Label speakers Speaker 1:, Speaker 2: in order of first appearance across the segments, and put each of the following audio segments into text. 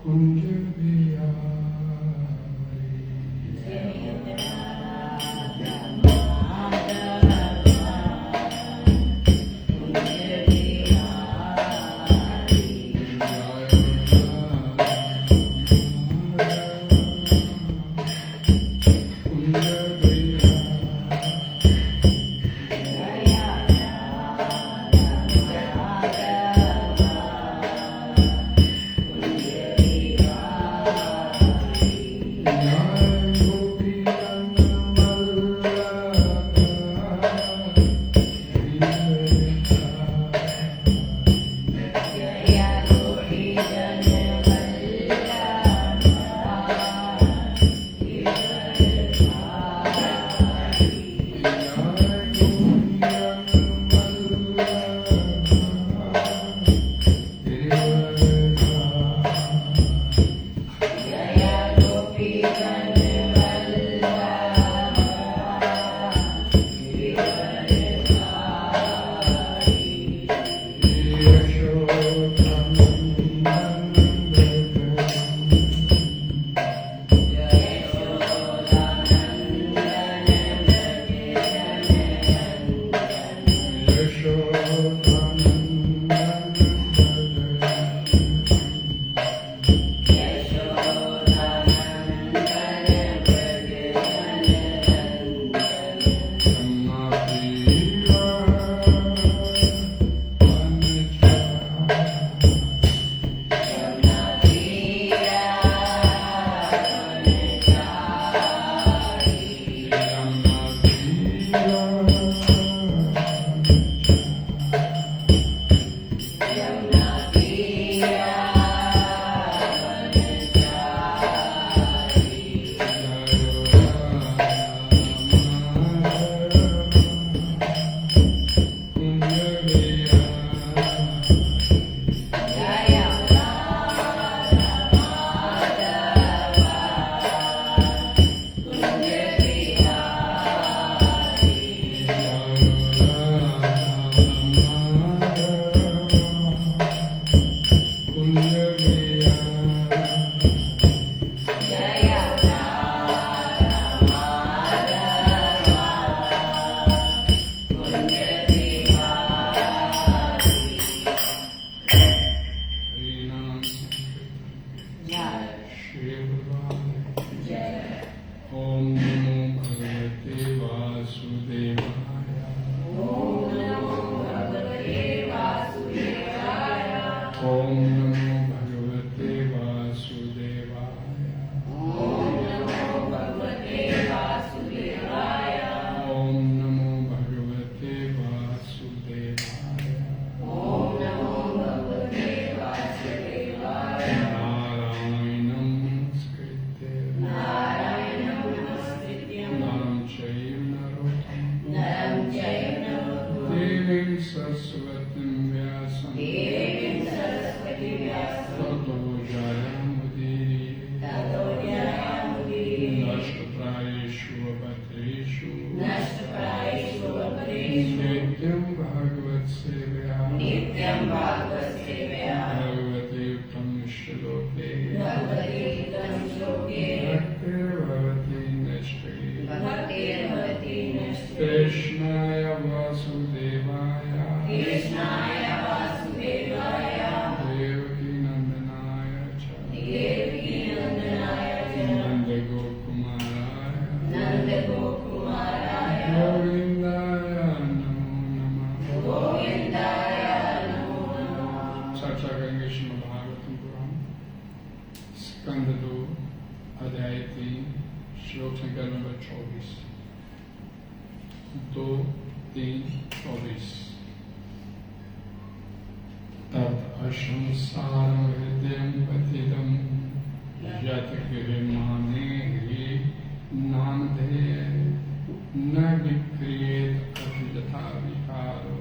Speaker 1: कुंज बिहारी कृष्णाय वासुदेवाय देवकी नंदनाय च नंद गोकुमाराय गोविंदाय नमो नमः। चर्चा करेंगे श्रीमद् भागवतम पुराण स्कंद 2 अध्याय 3 श्लोक संख्या नंबर 24 2, 3, 24 तत् अशंसारं हृदयं पतितं यत् गृह्णाने हि नामधेय न विक्रियेत अभियथा विकारो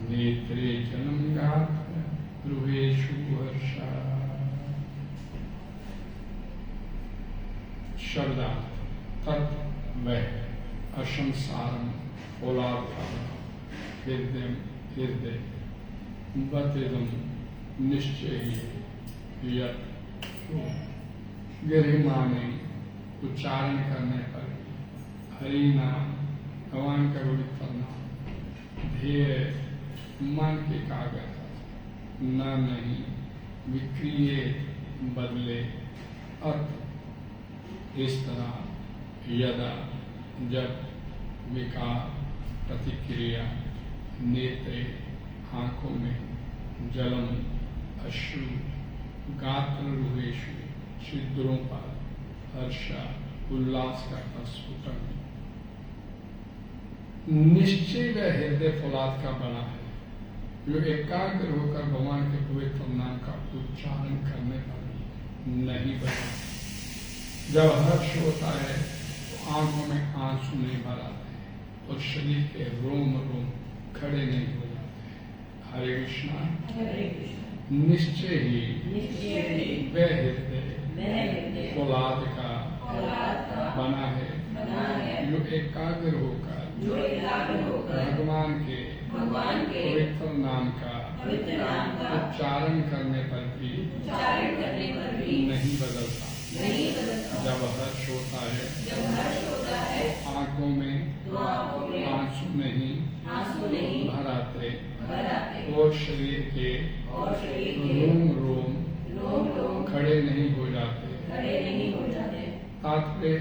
Speaker 1: नेत्रे जलं गात्र गृहेषु वर्षा। शब्दार्थ तत् वह अशंसारम हृदय बतिदम निश्चय यत् तो गरिमा नहीं उच्चारण करने पर हरि नाम भगवान का पवित्र नाम ध्येय मन के कागज न नहीं विक्रिय बदले अर्थ। इस तरह यदा जब विकार प्रतिक्रिया नेत्रे आंखों में जलम अश्रु गात्र रुहेशु छिद्रों पर हर्षा उल्लास का प्रस्फुटन निश्चय व हृदय फौलाद का बना है जो एकाग्र होकर भगवान के पवित्र नाम का उच्चारण करने पर भी नहीं बना। जब हर्ष होता है तो आंखों में आंसू नहीं भर आते और शरीर के रोम रोम खड़े नहीं हो जाते। हरे कृष्णा। निश्चय ही वह हृदय फौलाद का बना है जो एकाग्र होकर भगवान के पवित्र नाम का उच्चारण करने पर भी नहीं बदलता। जब हर्ष होता है तो आंखों में आंसू नहीं भर आते और शरीर के रोम रोम खड़े नहीं हो जाते। तात्पर्य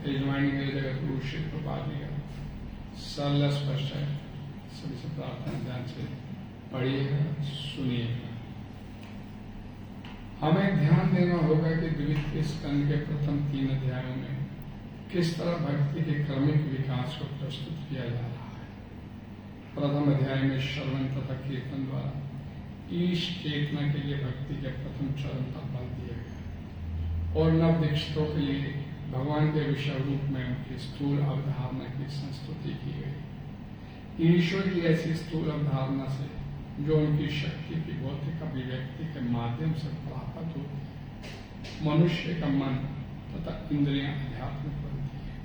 Speaker 1: यजमानी मेरे जगत गुरु श्री प्रभुपाद जी का सरल स्पष्ट है। सभी से प्रार्थना ध्यान से पढ़िएगा सुनिएगा। हमें ध्यान देना होगा कि द्वितीय स्कंद के प्रथम 3 अध्यायों में किस तरह भक्ति के क्रमिक विकास को प्रस्तुत किया जा रहा है। प्रथम अध्याय में श्रवण तथा कीर्तन द्वारा ईश चेतना के लिए भक्ति के प्रथम चरण पर बल दिया गया और नव दीक्षितों के लिए भगवान के विषय रूप में उनकी स्थूल अवधारणा की संस्तुति की गई। ईश्वर की ऐसी स्थूल अवधारणा से जो उनकी शक्ति की भौतिक अभिव्यक्ति के माध्यम से प्राप्त होती मनुष्य का मन तथा इंद्रियां आध्यात्मिक बनती है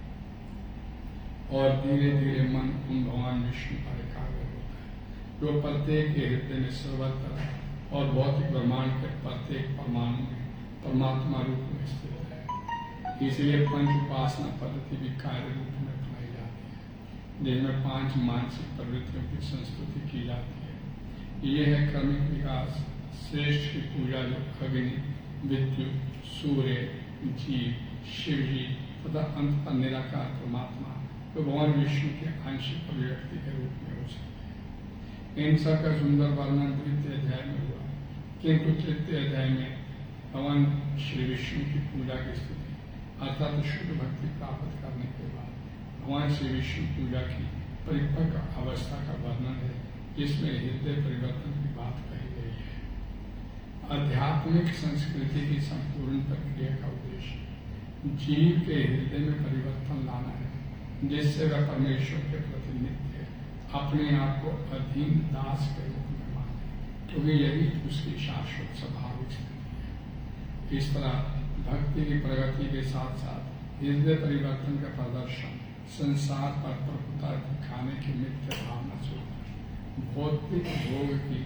Speaker 1: और धीरे धीरे मन उन भगवान विष्णु पर एकाग्र होता है जो प्रत्येक के हृदय में सर्वत्र और भौतिक ब्रह्मांड के प्रत्येक परमाणु में परमात्मा रूप में स्थित है। इसलिए पंच उपासना पद्धति भी कार्य रूप में अपनाई जाती है जिनमें 5 मानसिक प्रवृत्तियों की संस्तुति की जाती है। यह है क्रमिक विकास। श्रेष्ठ की पूजा जो अग्नि विद्युत सूर्य जीव शिव जी तथा अंत पर निराकार परमात्मा तो भगवान विष्णु के आंशिक अभिव्यक्ति के रूप में हो सकते हैं। इन सब का सुंदर वर्णन द्वितीय अध्याय में हुआ किंतु तृतीय अध्याय में भगवान श्री विष्णु की पूजा की स्थिति अर्थात शुद्ध भक्ति प्राप्त करने के बाद भगवान श्री विष्णु पूजा की परिपक्व अवस्था का वर्णन है जिसमें हृदय परिवर्तन की बात कही गई है। आध्यात्मिक संस्कृति की संपूर्ण प्रक्रिया का उद्देश्य जीव के हृदय में परिवर्तन लाना है जिससे वह परमेश्वर के प्रति नित्य अपने आप को अधीन दास के रूप में माने क्योंकि यही उसकी शाश्वत स्वाभाविक स्थिति है। इस तरह भक्ति की प्रगति के साथ साथ हृदय परिवर्तन का प्रदर्शन संसार पर प्रभुता दिखाने की मिथ्या भावना से भौतिक भोग की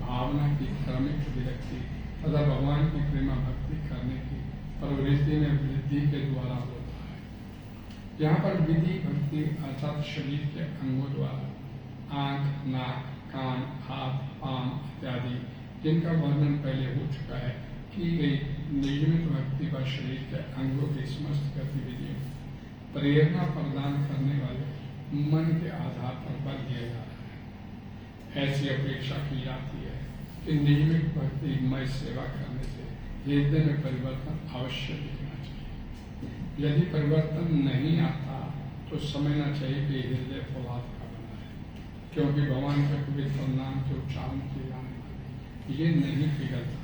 Speaker 1: भावना की क्रमिक विरक्ति तथा भगवान की प्रेमा भक्ति करने की प्रवृत्ति में वृद्धि के द्वारा होता है। यहाँ पर विधि भक्ति अर्थात शरीर के अंगों द्वारा आंख नाक कान हाथ पांव इत्यादि जिनका वर्णन पहले हो चुका है की गई नियमित भक्ति पर शरीर के अंगों की समस्त गतिविधियों प्रेरणा प्रदान करने वाले मन के आधार पर बल दिया जा रहा है। ऐसी अपेक्षा की जाती है कि नियमित भक्ति मय सेवा करने से हृदय में परिवर्तन अवश्य दिखना चाहिए। यदि परिवर्तन नहीं आता तो समझना चाहिए कि हृदय फौलाद का बना है क्योंकि भगवान के पवित्र नाम के उच्चारण किए जाने वाले ये नहीं पिघलता।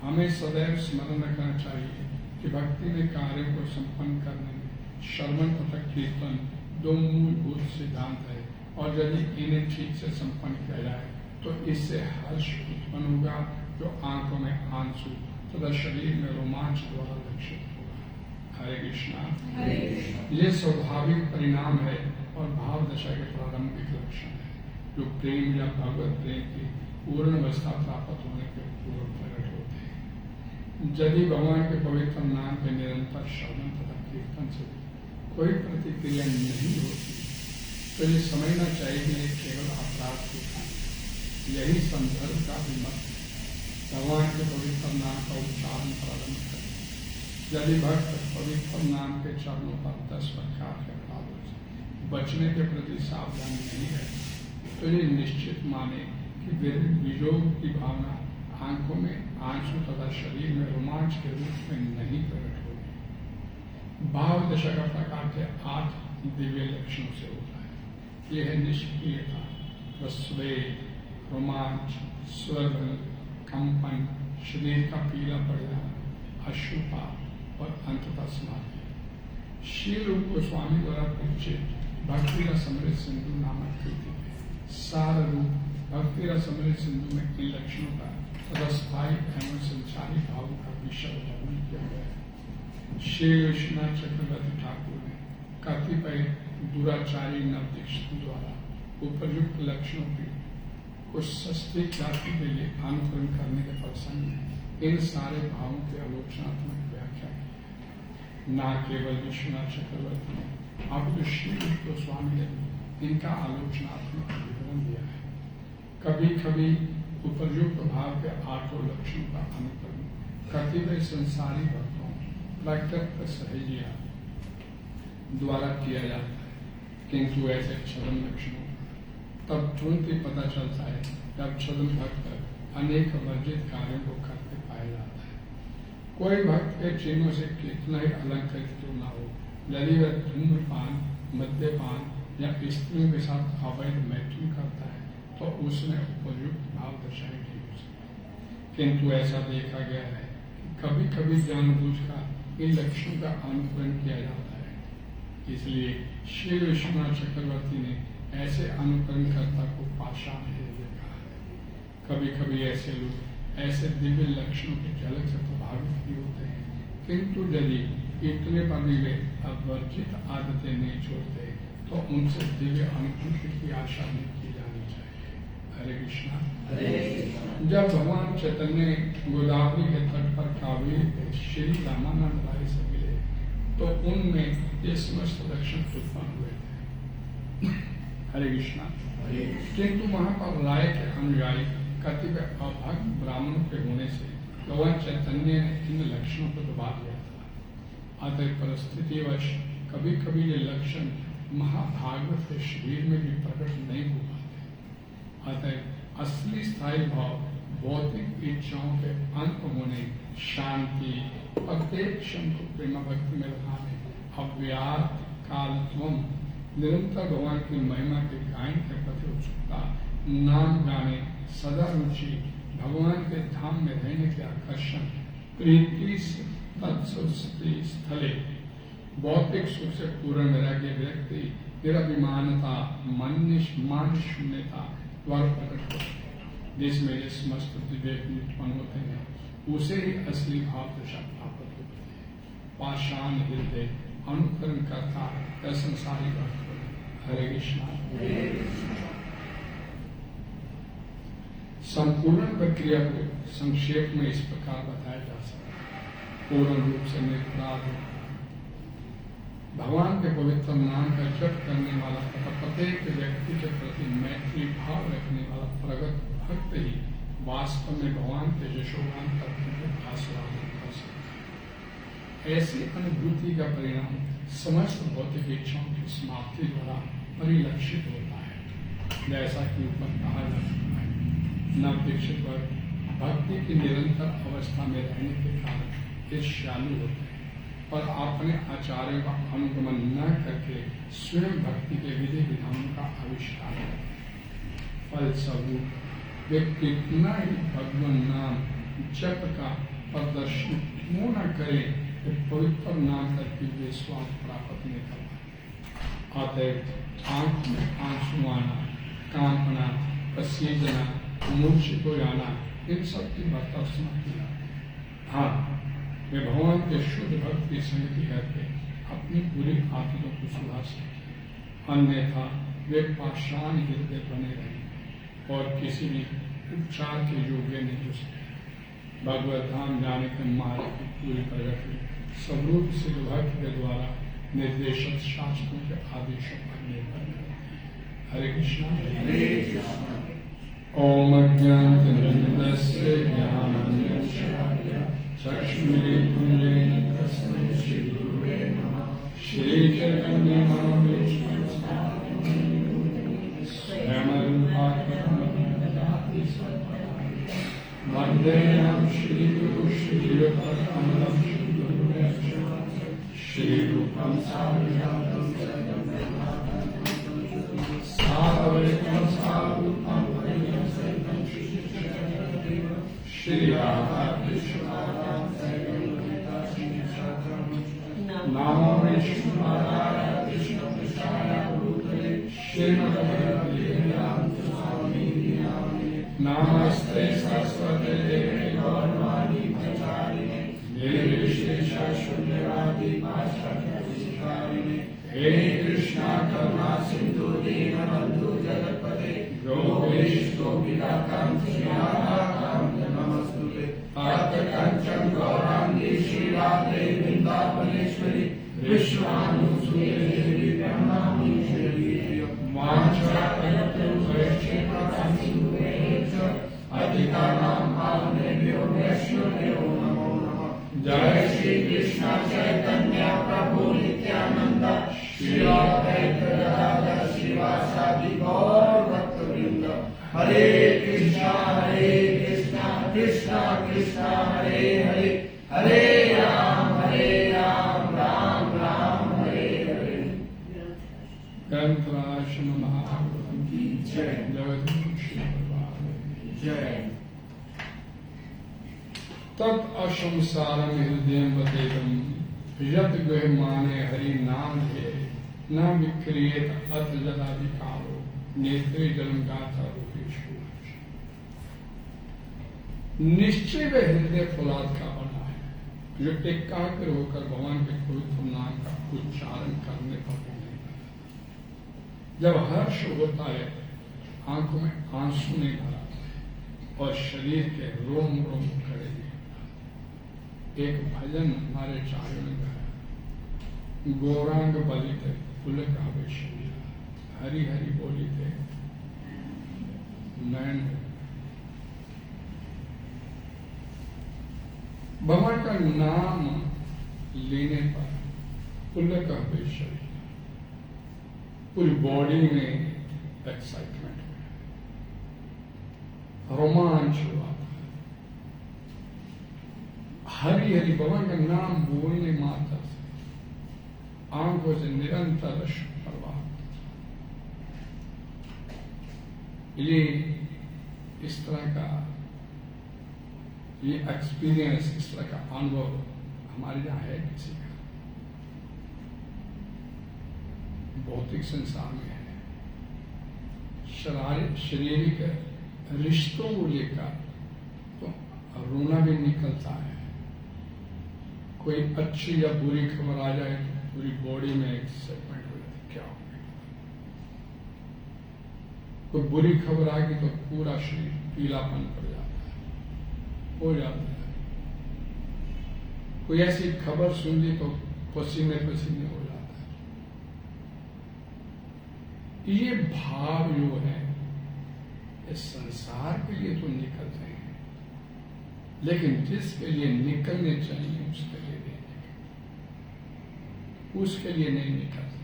Speaker 1: हमें सदैव स्मरण रखना चाहिए कि भक्ति में कार्य को संपन्न करने में श्रवण तथा कीर्तन 2 मूलभूत सिद्धांत है और यदि इन्हें ठीक से संपन्न किया जाए तो इससे हर्ष उत्पन्न होगा जो आंखों में आंसू तथा शरीर में रोमांच द्वारा लक्षित होगा। हरे कृष्णा। ये स्वाभाविक परिणाम है और भाव दशा के प्रारंभिक लक्षण है जो प्रेम या भगवत प्रेम की पूर्ण अवस्था प्राप्त होने के पूर्व प्रकट होते हैं। यदि भगवान के पवित्र नाम के निरंतर श्रवण तथा कीर्तन से कोई प्रतिक्रिया नहीं होती तो ये समझना चाहिए कि ये केवल अपराध की कहानी। यही संदर्भ का भी मत है। भगवान के पवित्र नाम का उच्चारण प्रारंभ करें। यदि भक्त पवित्र नाम के चरणों पर 10 प्रकार के अपराधों से बचने के प्रति सावधान नहीं है तो ये निश्चित माने कि वियोग की भावना आंखों में आंसू तथा शरीर में रोमांच के रूप में नहीं प्रकट होगी। भाव दशा का प्रकार के 8 दिव्य लक्षणों से होता है। यह है निष्क्रियता, प्रस्वेग, रोमांच, स्वर्ग, कंपन, शरीर का पीला पड़ जाना, अशुभा और अंततः समाधि। श्री रूप गोस्वामी द्वारा परिचित भक्ति रसमृत सिंधु नामक कृति में सार रूप भक्ति रसमृत सिंधु में इन लक्षणों का रसस्थायी एवं संचारी भाव का विषय वर्णन किया गया है। श्री विश्वनाथ चक्रवर्ती ठाकुर ने कतिपय दुराचारी नवदीक्षितों द्वारा उपयुक्त लक्षणों की कुछ सस्ती जाति के लिए अनुकरण करने के प्रसंग में इन सारे भावों की आलोचनात्मक व्याख्या की। न केवल विश्वनाथ चक्रवर्ती ने अब श्री गोस्वामी ने इनका आलोचनात्मक विवरण दिया है। कभी कभी उपयुक्त भाव के 8 लक्षणों का अनुकरण कतिपय संसारी भक्तों प्रकृत सहजिया द्वारा किया जाता है, किंतु ऐसे छद्म लक्षणों तब तुरंत ही पता चलता है जब छद्म भक्त अनेक वर्जित कार्यों को करते पाया जाता है। कोई भक्त के चिन्हों से कितना ही अलंकृत क्यों न हो, यदि वह धूम्रपान, मद्यपान या स्त्रियों के साथ अवैध मैथुन करता है तो उसमें उपयुक्त भाव दर्शाई नहीं हो सकती। किंतु ऐसा देखा गया है कि कभी कभी जानबूझकर इन लक्षणों का अनुकरण किया जाता है। इसलिए श्री विश्वनाथ चक्रवर्ती ने ऐसे अनुकरणकर्ता को पाषाण हृदय कहा है। कभी कभी ऐसे लोग ऐसे दिव्य लक्षणों की झलक से प्रभावित भी होते हैं, किंतु यदि इतने पर भी वे अवर्जित आदतें नहीं छोड़ते तो उनसे दिव्य अनुभूति की आशा नहीं की जानी चाहिए। हरे कृष्णा। जब भगवान चैतन्य गोदावरी के तट पर कावेरी के श्री रामानंद राय से मिले तो उनमें ये समस्त लक्षण उत्पन्न हुए थे। हरे कृष्णा। किंतु वहां पर राय के अनुयायी कतिपय अभक्त ब्राह्मणों के होने से भगवान चैतन्य ने इन लक्षणों को दबा दिया था। अतः परिस्थितिवश कभी कभी ये लक्षण महाभागवत के शरीर में भी प्रकट नहीं हो पाते। अतः असली स्थायी भाव भौतिक इच्छाओं के अंत होने, शांति, प्रत्येक क्षण को प्रेम भक्ति में रखाने, अव्याहत कालत्वम, निरंतर भगवान की महिमा के गायन के प्रति उत्सुकता, नाम गाने, सदा रुचि, भगवान के धाम में रहने के आकर्षण, प्रीति तत्सुस्ति स्थले, भौतिक सुख से पूर्ण वैराग्य व्यक्ति, निरभिमानता, मान शून्यता द्वारा प्रकट होते हैं, जिसमें ये समस्त विवेक उत्पन्न होते हैं, उसे ही असली भाव दशा प्राप्त होती है। पाषाण हृदय अनुकरण करता है संसारी भक्त। हरे कृष्णा। संपूर्ण प्रक्रिया को संक्षेप में इस प्रकार बताया जा सकता है। पूर्ण रूप से निरपराध भगवान के पवित्र नाम का जप करने वाला तथा प्रत्येक व्यक्ति के प्रति मैत्री भाव रखने वाला प्रगत भक्त ही वास्तव में भगवान के यशोगान तत्व को आस्वादन कर सकता है। ऐसी अनुभूति का परिणाम समस्त भौतिक इच्छाओं की समाप्ति द्वारा परिलक्षित होता है। जैसा कि ऊपर कहा जा सकता है, नवदीक्षित वर्ग भक्ति की निरंतर अवस्था में रहने के कारण ईर्ष्यालु होते हैं, पर अपने आचार्यों का अनुगमन न करके स्वयं भक्ति के विधि विधानों का आविष्कार करते हैं। फलस्वरूप वे कितना ही भगवान नाम जप का प्रदर्शन क्यों न करें, पवित्र नाम करके वे स्वाद प्राप्त नहीं कर पाते। अतः आंख में आंसू आना, कांपना, पसीजना, मूर्छित हो जाना, इन सब की बर्दाश्त न किया। हाँ, वे भगवान के शुद्ध भक्त की संगति करके अपनी पूरी आदतों को सुधार सकते, अन्यथा वे पाषाण हृदय बने रहे और किसी भी उपचार के योग्य नहीं हो सकते। भगवत धाम जाने के मार्ग की पूरी प्रगति स्वरूप सिद्ध भक्त के द्वारा निर्देशित शास्त्रों के आदेशों पर निर्भर है। हरे कृष्णा। ओम अज्ञानतिमिरस्य ज्ञानाञ्जनशलाकया चक्षुरुन्मीलितं तस्मै श्रीगुरुवे नमः। श्रीचैतन्य महाप्रभु वंदेहं श्रीगुरु श्रीयुतकमलं श्रीरूपं साग्रजातं साद्वैतं सारूपं परिजनं सहितं श्री राधा कृष्ण नमो विष्णुपादाय कृष्ण कृष्णाय भूतले श्रीमद्भगवते वेदान्त स्वामिने नमस्ते सरस्वते देवे गौरवाणी प्रचारिणे निर्विशेष शून्यवादी पाश्चात्य हे कृष्णा करुणा सिंधु दीनबंधु जगत्पते गोपेश गोपिकान्त राधाकान्त नमस्तुते तप्त कंचन गौरांगी श्री राधे वृंदावनेश्वरी विश्वानुसुते देवी प्रणमामि श्री वाञ्छाकल्पतरुभ्यश्च अधिकानां पावनेभ्यो वैष्णवेभ्यो नमो नमः। जय श्री कृष्ण चैतन्य प्रभु नित्यानंद श्री अद्वैत गदाधर श्रीवासादि गौर भक्तवृंद। हरे कृष्णा कृष्णा कृष्णा हरे हरे हरे राम राम राम हरे हरे। ग्रंथराज महाप्रभु की जय। जगद्गुरु श्री जय। तत् अशंसारम हृदय बतेदम यत गृहमाने हरि नाम है न विक्रियेत अथ जदा विकारो नेत्रे जलम गाथा रूपेशु। निश्चय व हृदय फौलाद का बना है जो एकाग्र होकर भगवान के पवित्र नाम का उच्चारण करने पर नहीं करता। जब हर्ष होता है आंखों में आंसू नहीं भरा और शरीर के रोम रोम खड़े नहीं। एक भजन हमारे चारों ने गाया, गौरांग बलि थे पुलक आवेश हरि हरि बोली थे नयन। भगवान का नाम लेने पर पुलक आवेश पूरी बॉडी में एक्साइटमेंट रोमांच हुआ। हरि हरि भगवान का नाम बोलने मात्र से आंखों से निरंतर अश्रु प्रवाह। ये इस तरह का ये एक्सपीरियंस, इस तरह का अनुभव हमारे यहाँ है किसी का? भौतिक संसार में है। शारीरिक रिश्तों को लेकर तो रोना भी निकलता है। कोई अच्छी या बुरी खबर आ जाए तो पूरी बॉडी में एक्साइटमेंट हो जाती है, क्या हो गया। कोई बुरी खबर आ गई तो पूरा शरीर पीलापन पड़ जाता है, हो जाता है। कोई ऐसी खबर सुन ली तो पसीने पसीने हो जाता है। ये भाव जो है इस संसार के लिए तो निकलते हैं, लेकिन जिसके लिए निकलने चाहिए उसके लिए नहीं निकलते, उसके लिए नहीं निकलते।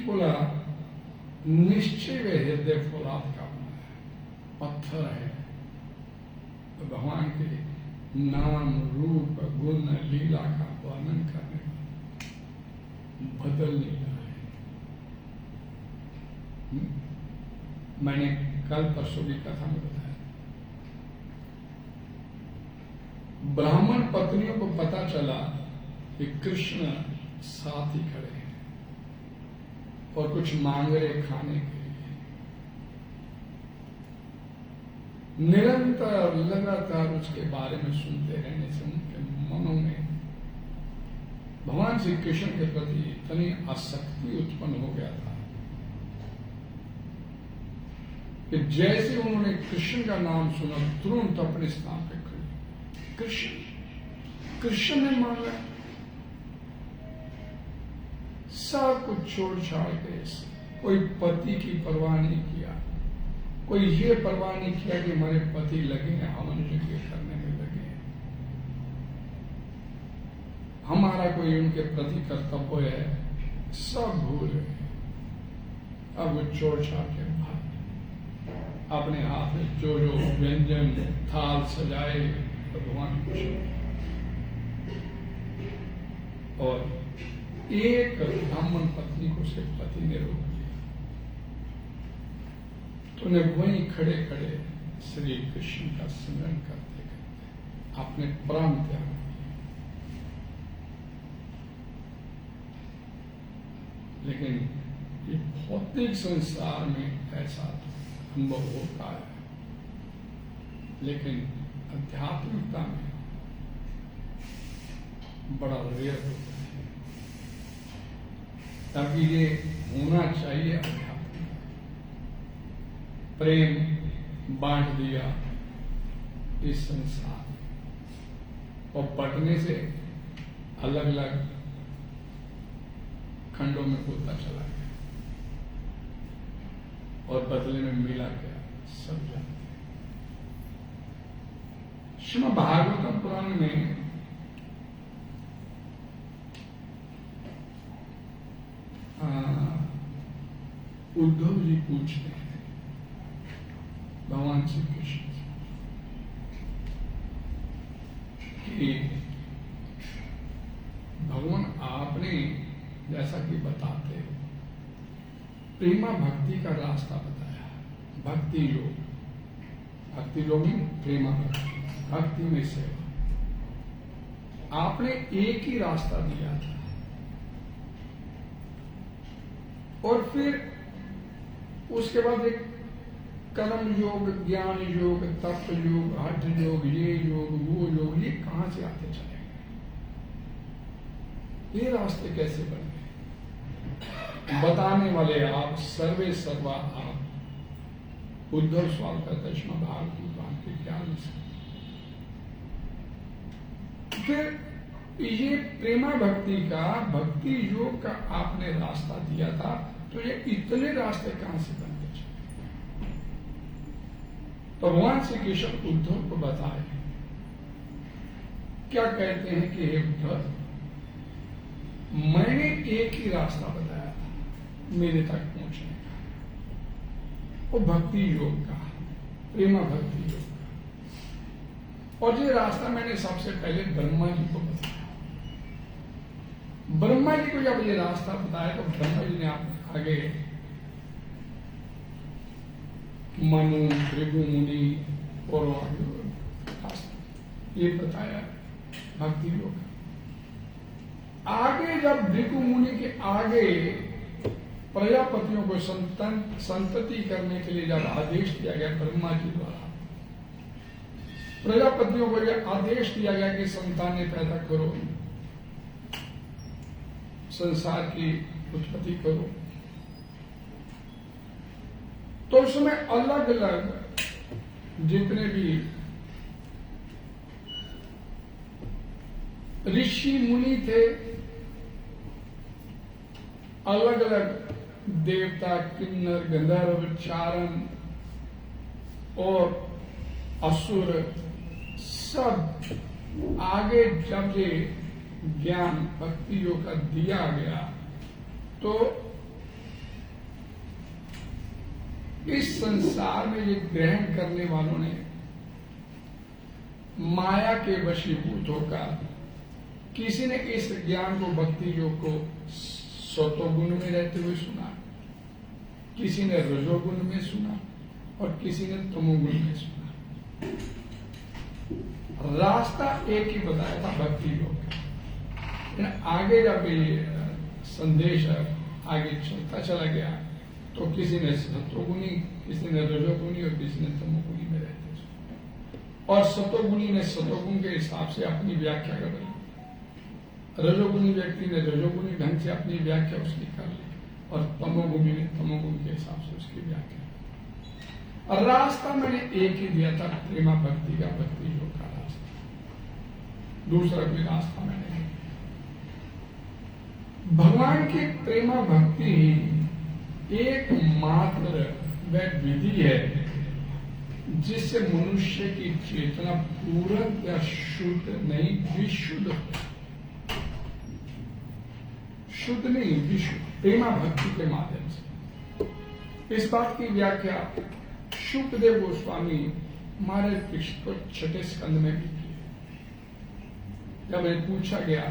Speaker 1: बोला निश्चय वे हृदय फौलाद का बना है, पत्थर है तो भगवान के नाम रूप गुण लीला का वर्णन करने का बदल नहीं रहा है। मैंने कल परसों की कथा में बताया, ब्राह्मण पत्नियों को पता चला कि कृष्ण साथ ही खड़े हैं और कुछ मांग रहे खाने के लिए। निरंतर लगातार उसके बारे में सुनते रहने से उनके मनों में भगवान श्री कृष्ण के प्रति इतनी आसक्ति उत्पन्न हो गया था कि जैसे उन्होंने कृष्ण का नाम सुना तुरंत अपने स्थान पे खड़े। कृष्ण कृष्ण ने मांगा, सब कुछ छोड़ छाड़ के, कोई पति की परवाह नहीं किया, कोई ये परवाह नहीं किया कि हमारे पति लगे हैं हवन यज्ञ करने में लगे हैं, हमारा कोई उनके प्रति कर्तव्य है, सब भूल गए। अब वो छोड़ छाड़ के भाग, अपने हाथ में जो जो व्यंजन थाल सजाए भगवान कृष्ण, और एक ब्राह्मण पत्नी को उसके पति ने रोक लिया, तो उन्हें वहीं खड़े खड़े श्री कृष्ण का स्मरण करते करते अपने प्राण त्याग दिए। लेकिन ये भौतिक संसार में ऐसा अनुभव होता है, लेकिन आध्यात्मिकता में बड़ा रेयर होता है। ताकि ये होना चाहिए अध्यात्म, प्रेम बांट दिया इस संसार, और बंटने से अलग अलग खंडों में होता चला गया, और बदले में मिला गया सब जानते हैं। श्रीमद् भागवतम पुराण में उद्धव जी पूछते हैं भगवान श्री कृष्ण कि भगवान आपने जैसा कि बताते हो प्रेमा भक्ति का रास्ता बताया, भक्ति योग, भक्ति योग में प्रेमा भक्ति, भक्ति में सेवा, आपने एक ही रास्ता दिया था, और फिर उसके बाद एक कर्म योग, ज्ञान योग, तप योग, हठ योग, ये योग, वो योग, ये कहां से आते चले गए? ये रास्ते कैसे बन गए? बताने वाले आप, सर्वे सर्वा आप। उद्धव सवाल करता है श्रीमद् भागवतम के ज्ञान से। फिर ये प्रेमा भक्ति का, भक्ति योग का आपने रास्ता दिया था, तो ये इतने रास्ते कहां से बनते चले? भगवान श्री कृष्ण उद्धव को बताए, क्या कहते हैं कि हे उद्धव, मैंने एक ही रास्ता बताया था मेरे तक पहुंचने का, वो भक्ति योग का, प्रेमा भक्ति योग का, और ये रास्ता मैंने सबसे पहले ब्रह्मा जी को बताया। ब्रह्मा जी को जब ये रास्ता बताया तो ब्रह्मा जी ने आगे मनु, भृगु मुनि और ये बताया भक्ति योग। आगे जब भृगु मुनि के आगे प्रजापतियों को संतति करने के लिए जब आदेश दिया गया ब्रह्मा जी द्वारा, प्रजापतियों को यह आदेश दिया गया कि संतानें पैदा करो, संसार की उत्पत्ति करो, तो उसमें अलग अलग जितने भी ऋषि मुनि थे, अलग अलग देवता, किन्नर, गंधर्व, चारण और असुर, सब आगे जब ये ज्ञान भक्ति योग का दिया गया तो इस संसार में ये ग्रहण करने वालों ने माया के वशीभूत होकर, किसी ने इस ज्ञान को, भक्ति योग को सतोगुण में रहते हुए सुना, किसी ने रजोगुण में सुना, और किसी ने तमोगुण में सुना। रास्ता एक ही बताया था भक्ति योग का। आगे जब ये संदेश आगे चलता चला गया तो किसी ने सतोगुणी, किसी ने रजोगुणी और किसी ने तमोगुणी में रहते थे, और सतोगुणी ने सतोगुण के हिसाब से अपनी व्याख्या कर ली, रजोगुणी व्यक्ति ने रजोगुणी ढंग से अपनी व्याख्या उसकी कर ली, और तमोगुणी ने तमोगुण के हिसाब से उसकी व्याख्या। और रास्ता मैंने एक ही दिया था, प्रेमा भक्ति का, भक्ति योग का रास्ता। दूसरा कोई रास्ता मैंने नहीं। भगवान की प्रेमा भक्ति ही एकमात्र वह विधि है जिससे मनुष्य की चेतना पूर्ण या शुद्ध नहीं, विशुद्ध, शुद्ध नहीं विशुद्ध, प्रेमा भक्ति के माध्यम से। इस बात की व्याख्या शुकदेव गोस्वामी महाराज कृष्ण को छठे स्कंद में भी की। जब मैं पूछा गया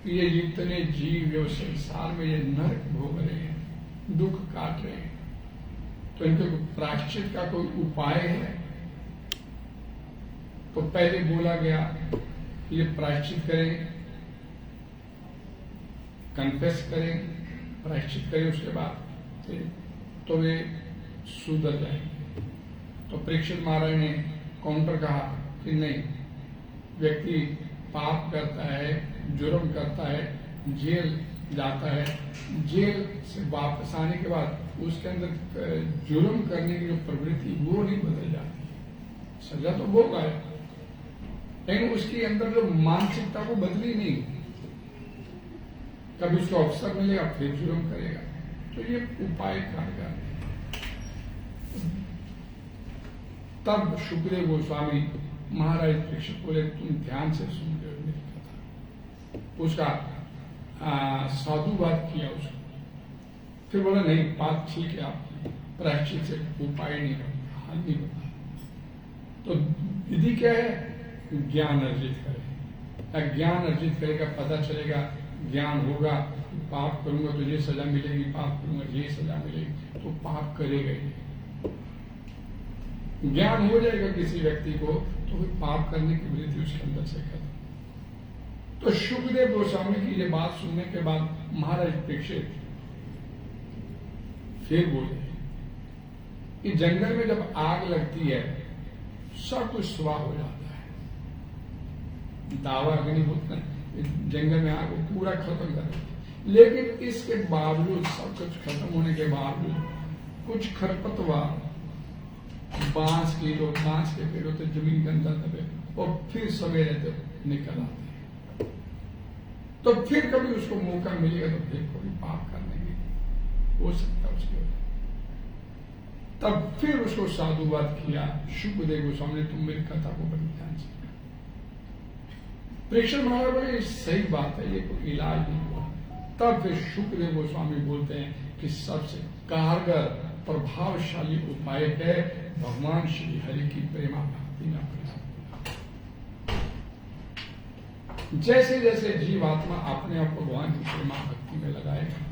Speaker 1: कि ये जितने जीव जो संसार में ये नरक भोग रहे हैं, दुख काट रहे हैं, तो इनके प्रायश्चित का कोई उपाय है? तो पहले बोला गया ये प्रायश्चित करें, कन्फेस करें, प्रायश्चित करें, उसके बाद तो वे सुधर जाएंगे। तो परीक्षित महाराज ने काउंटर कहा कि नहीं, व्यक्ति पाप करता है, जुर्म करता है, जेल जाता है, जेल से वापस आने के बाद उसके अंदर जुर्म करने की जो प्रवृत्ति वो नहीं बदल जाती, सजा तो भोगा है, लेकिन उसके अंदर जो मानसिकता वो बदली नहीं। कभी उसको अवसर मिलेगा फिर जुर्म करेगा। तो ये उपाय कारगर है। तब शुकदेव गोस्वामी महाराज परीक्षित बोले, तुम ध्यान से सुन रहे हो मेरी कथा। उसका साधुवाद किया उसको, फिर बोला नहीं, बात ठीक है आपकी, प्रायश्चित से उपाय नहीं होता, हल नहीं होता। तो विधि क्या है? ज्ञान अर्जित करे। ज्ञान अर्जित करेगा, पता चलेगा, ज्ञान होगा, पाप करूंगा तो ये सजा मिलेगी, पाप करूंगा ये सजा मिलेगी, तो पाप करेगा ही। ज्ञान हो जाएगा किसी व्यक्ति को तो फिर पाप करने की वृत्ति उसके अंदर से खत्म। तो शुकदेव गोस्वामी की ये बात सुनने के बाद महाराज परीक्षित फिर बोले कि जंगल में जब आग लगती है सब कुछ स्वाह हो जाता है। दावा अग्नि होता है, जंगल में आग पूरा खत्म कर देती है, लेकिन इसके बावजूद, सब कुछ खत्म होने के बावजूद, कुछ खरपतवार बांस के पेड़ होते जमीन के अंदर दबे और फिर सवेरे तक निकल आते हैं। तो फिर कभी उसको मौका मिलेगा तो फिर कोई पाप करने की हो सकता है उसके। तब फिर उसको साधुवाद किया शुकदेव गोस्वामी ने, तुम मेरी कथा को बड़ी ध्यान से। परीक्षित महाराज बोले सही बात है, ये कोई इलाज नहीं हुआ। तब फिर शुकदेव गोस्वामी बोलते हैं कि सबसे कारगर प्रभावशाली उपाय है भगवान श्री हरि की प्रेमा भक्ति में अपने। जैसे जैसे जीवात्मा अपने आप भगवान की प्रेमा भक्ति में लगाएगा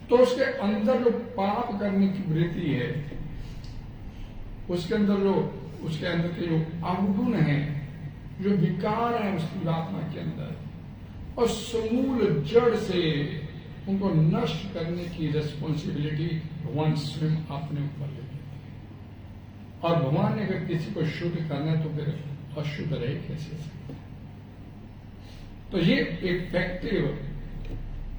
Speaker 1: तो उसके अंदर जो पाप करने की वृत्ति है, उसके अंदर के जो अवगुण है, जो विकार है उस जीवात्मा के अंदर, और समूल जड़ से उनको नष्ट करने की रिस्पॉन्सिबिलिटी भगवान स्वयं अपने ऊपर ले लेते हैं। और भगवान ने अगर किसी को शुद्ध करना है तो फिर अशुद्ध रहे कैसे सकते। तो ये इफेक्टिव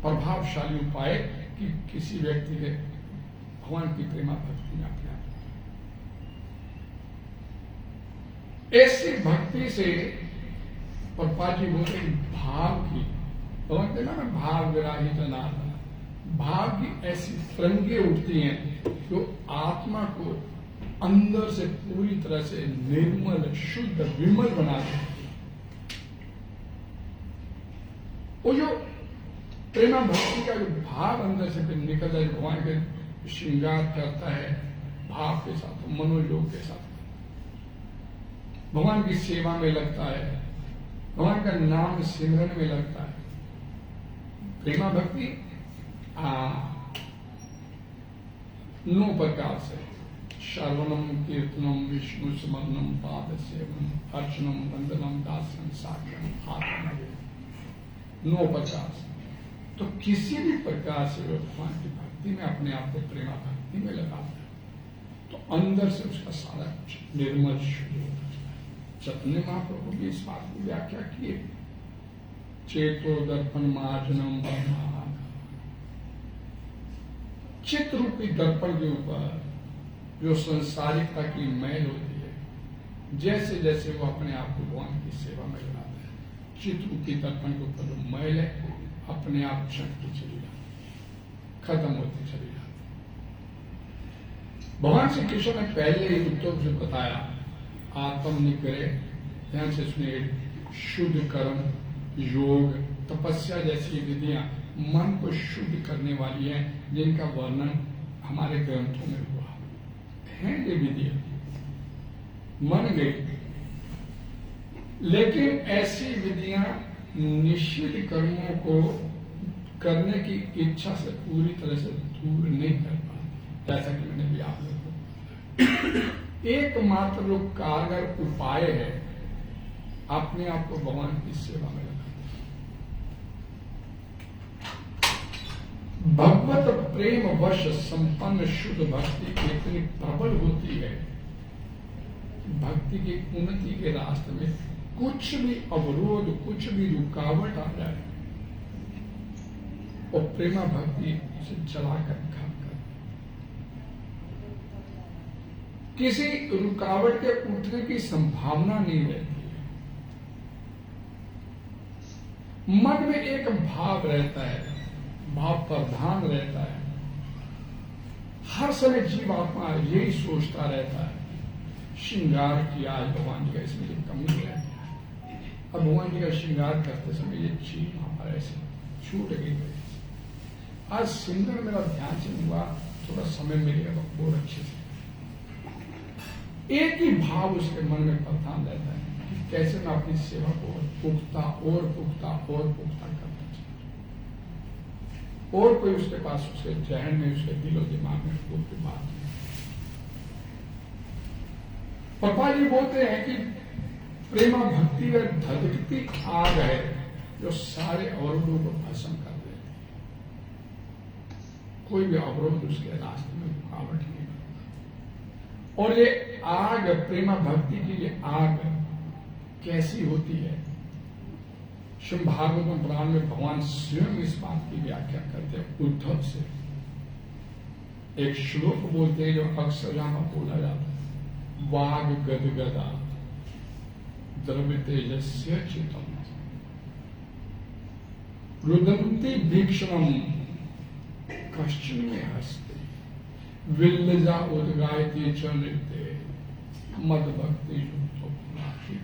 Speaker 1: प्रभावशाली उपाय कि किसी व्यक्ति के भगवान की प्रेमा भक्ति में अपने आप। ऐसी भक्ति से प्रभुपाद जी बोलते भाव की, भगवान कहना ना भाव विराही जनार्दन, भाव की ऐसी तरंगे उठती हैं जो आत्मा को अंदर से पूरी तरह से निर्मल, शुद्ध, विमल बना देती है। वो जो प्रेमा भक्ति का जो भाव अंदर से फिर निकल जाए, भगवान के श्रृंगार करता है भाव के साथ, मनोयोग के साथ, भगवान की सेवा में लगता है, भगवान का नाम सिमरन में लगता है। प्रेमा भक्ति 9 प्रकार से, श्रवणम, कीर्तनम, विष्णु स्मरणम, पाद सेवनम, अर्चनम, वंदनम, दास्यम, साक्ष्यम, आत्मनिवेदन, 9 प्रकार से। तो किसी भी प्रकार से भगवान की भक्ति में अपने आप को प्रेमा भक्ति में लगाता है तो अंदर से उसका सारा कुछ निर्मल शुद्ध होता है। चैतन्य महाप्रभु की इस बात की व्याख्या की, चेतो दर्पण मार्जनम, चित्त रूपी दर्पण के ऊपर जो संसारिकता की मैल होती है, जैसे जैसे वो अपने आप को भगवान की सेवा में लगाता है, चित्ररूपी दर्पण के ऊपर जो मैल है अपने आप छटती चली जाती, खत्म होती चली जाती। भगवान श्री कृष्ण ने पहले ही उद्धव से बताया, आत्म निग्रह, ध्यान से सुनिए, शुद्ध कर्म, योग, तपस्या जैसी विधियां मन को शुद्ध करने वाली हैं, जिनका वर्णन हमारे ग्रंथों में हुआ है। ये विधियां मन गई, लेकिन ऐसी विधियां निषिद्ध कर्मों को करने की इच्छा से पूरी तरह से दूर नहीं कर पाती, जैसा कि मैंने भी आप लोगों को बताया। एकमात्र जो कारगर उपाय है अपने आप को भगवान की सेवा में लगाना। भगवत प्रेम वश संपन्न शुद्ध भक्ति इतनी प्रबल होती है, भक्ति की उन्नति के रास्ते में कुछ भी अवरोध, कुछ भी रुकावट आ जाए और प्रेमा भक्ति उसे चलाकर खत्म कर, किसी रुकावट के उठने की संभावना नहीं रहती। मन में एक भाव रहता है, भाव प्रधान रहता है, हर समय जीवात्मा यही सोचता रहता है, श्रृंगार किया आज भगवान जी का, इसमें जो कमी रह गया, अब भगवान जी का श्रृंगार करते समय ये चीज हमारे ऐसे छूट गई। आज सिंगर मेरा ध्यान से हुआ, थोड़ा समय मिलेगा तो बहुत अच्छे से, एक ही भाव उसके मन में प्रधान रहता है कि कैसे मैं अपनी सेवा को पुख्ता और पुख्ता और पुख्ता करना चाहिए, और कोई उसके पास, उसके जहन में, उसके दिलो दिमाग में कोई बात नहीं। पापा जी बोलते हैं कि प्रेमा भक्ति व धधकती आग है जो सारे अवरोधों को भस्म कर देती है, कोई भी अवरोध उसके रास्ते में रुकावट नहीं करता। और ये आग, प्रेमा भक्ति की ये आग कैसी होती है? श्रीमद् भागवतम पुराण में भगवान स्वयं इस बात की व्याख्या करते हैं उद्धव से। एक श्लोक बोलते हैं जो अक्सर यहां बोला जाता है, वाग गदगदा द्रव्यतेजस्य चितम रुदन्ति भीक्षणम कश्चिन में हस्ते विल्लजा उद्गायते च नृत्य मद भक्ति युक्तो पुनाति।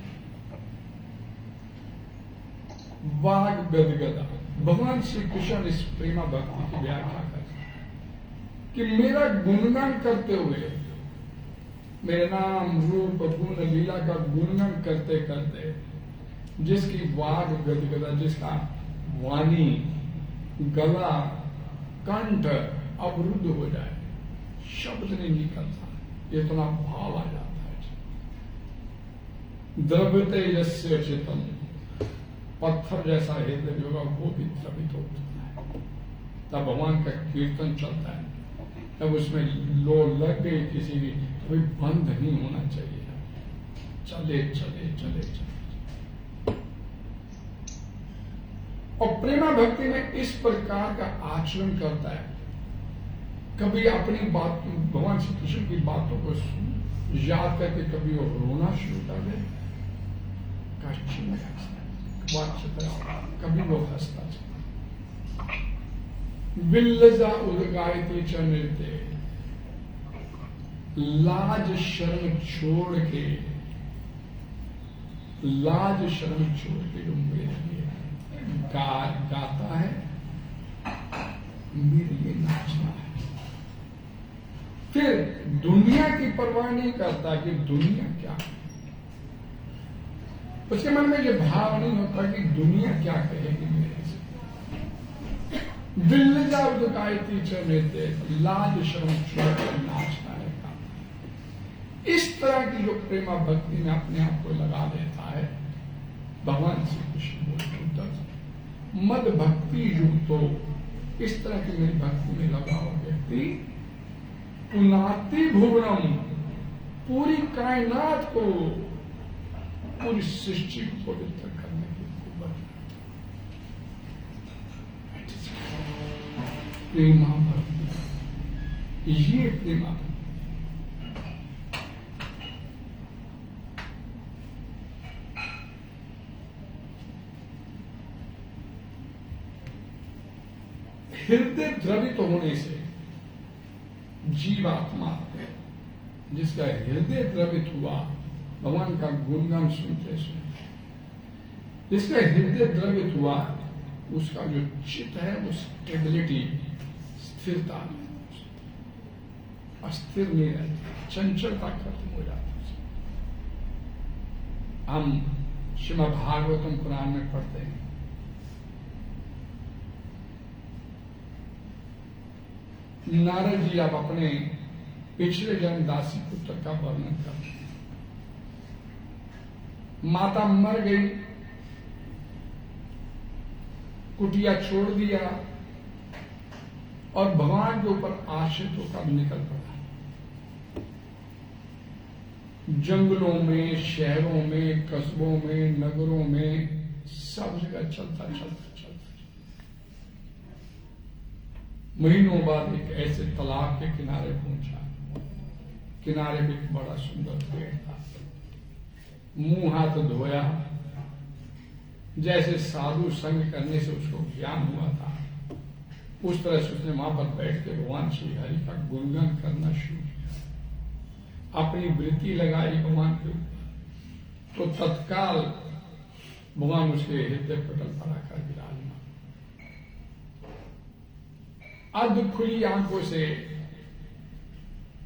Speaker 1: वाग गदगदा, भगवान श्री कृष्ण इस प्रेमा भक्ति की व्याख्या करते हैं कि मेरा गुणगान करते हुए, मेरे नाम रूप गुण लीला का गुणगान करते करते जिसकी वाग गदगदा, जिसका वाणी, गला, कंठ अवरुद्ध हो जाए, शब्द नहीं निकलता, इतना भाव आ जाता है। द्रव्यते यस्य चितम, पत्थर जैसा हृदय होगा वो भी द्रवित होता है। तब भगवान का कीर्तन चलता है, तब उसमें लो लग गई किसी की, कोई बंद नहीं होना चाहिए, चले चले चले चले। और प्रेमा भक्ति में इस प्रकार का आचरण करता है, कभी अपनी बात, भगवान श्री कृष्ण की बातों को याद करके कभी वो रोना शुरू कर दे, कभी वो हंसता चला। विल्लजा उद्गायते च नृत्य, लाज शर्म छोड़ के, लाज शर्म छोड़ के जो मेरे लिए गाता है, मेरे लिए नाचना है। फिर दुनिया की परवाह नहीं करता कि दुनिया क्या है, उसके मन में ये भाव नहीं होता कि दुनिया क्या कहेगी मेरे से। विल्लजा उद्गायते च नृत्य, लाज शर्म छोड़ कर नाचना है। इस तरह की जो प्रेमा भक्ति में अपने आप को लगा देता है, भगवान श्री कृष्ण बोलते मद भक्ति युक्तो, इस तरह की मेरी भक्ति में लगा हुआ व्यक्ति पुनाति भुवनम, पूरी कायनात को, पूरी सृष्टि को पवित्र करने की कुवत। प्रेमा भक्ति, ये प्रेमा भक्ति। हृदय द्रवित होने से जीवात्मा जिसका हृदय द्रवित हुआ भगवान का गुणगान सुनते सुनते, जिसका हृदय द्रवित हुआ उसका जो चित्त है वो स्टेबिलिटी, स्थिरता नहीं, अस्थिर नहीं रहती, चंचलता खत्म हो जाती है। हम श्रीमद् भागवतम पुराण में पढ़ते हैं, नारद जी अब अपने पिछले जन्म दासी पुत्र का वर्णन करते हैं। माता मर गई, कुटिया छोड़ दिया और भगवान के ऊपर आश्रित होकर निकल पड़ा। जंगलों में, शहरों में, कस्बों में, नगरों में, सब जगह चलता चलता महीनों बाद एक ऐसे तालाब के किनारे पहुंचा। किनारे में एक बड़ा सुंदर पेड़ था। मुंह हाथ धोया, जैसे साधु संग करने से उसको ज्ञान हुआ था, उस तरह से उसने वहां पर बैठ के भगवान श्री हरि का गुणगान करना शुरू किया। अपनी वृत्ति लगाई भगवान के ऊपर, तो तत्काल भगवान उसके हृदय पटल पर आकर विराजमान। अध खुली आंखों से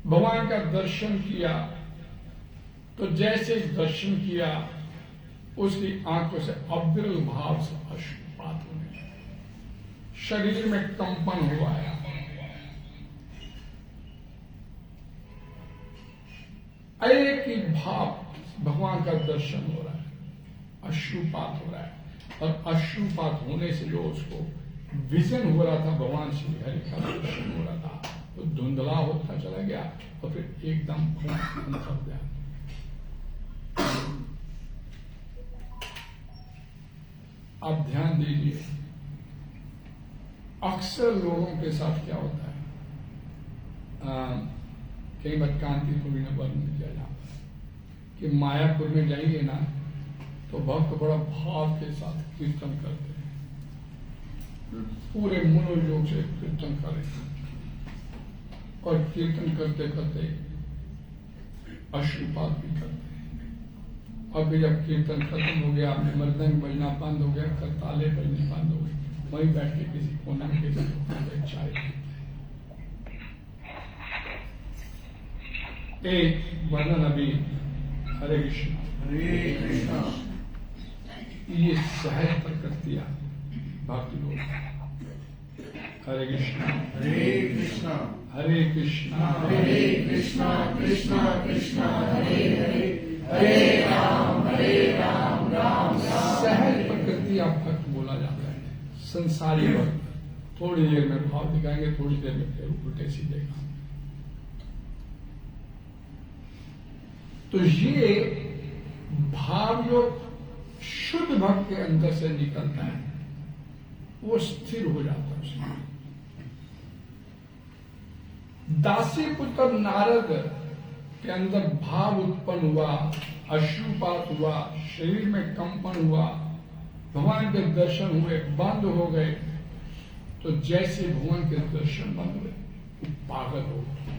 Speaker 1: भगवान का दर्शन किया, तो जैसे दर्शन किया उसकी आंखों से अविरल भाव से अश्रुपात होने लगा। शरीर में कंपन हुआ है, एक ही भाव भगवान का दर्शन हो रहा है, अश्रुपात हो रहा है। और अश्रुपात होने से जो उसको विजन हो रहा था, भगवान श्री हरि का दर्शन हो रहा था, तो धुंधला होता चला गया और फिर एकदम अंतर गया। आप ध्यान दीजिए, अक्सर लोगों के साथ क्या होता है, कई बार कांतिपुर में वर्णन किया जाता है कि मायापुर में जाइए ना तो भक्त बड़ा भाव के साथ कीर्तन करते हैं, पूरे मनोयोग से कीर्तन करें और कीर्तन करते करते अश्रुपात भी करते हैं। और फिर जब कीर्तन खत्म हो गया, मृदंग बजना बंद हो गया, करताले बजने बंद हो गए, वहीं बैठ के किसी कोना में किसी चाय पीते। एक वर्णन अभी, हरे कृष्ण
Speaker 2: हरे कृष्ण,
Speaker 1: ये सहज प्रकृतियां भक्ति लोग। हरे कृष्ण
Speaker 2: हरे कृष्ण,
Speaker 1: हरे कृष्ण
Speaker 2: हरे कृष्ण, कृष्ण कृष्ण हरे हरे, हरे राम राम राम।
Speaker 1: सहज प्रकृति आप भक्त बोला जाता है। संसारी भक्त थोड़ी देर में भाव दिखाएंगे, थोड़ी देर में फिर उल्टे सीधे काम। तो ये भाव जो शुद्ध भक्त के अंदर से निकलता है वो स्थिर हो जाता है उसमें। दासी पुत्र नारद के अंदर भाव उत्पन्न हुआ, अश्रुपात हुआ, शरीर में कंपन हुआ, भगवान के दर्शन हुए, बंद हो गए। तो जैसे भगवान के दर्शन बंद हुए वो पागल हो गए।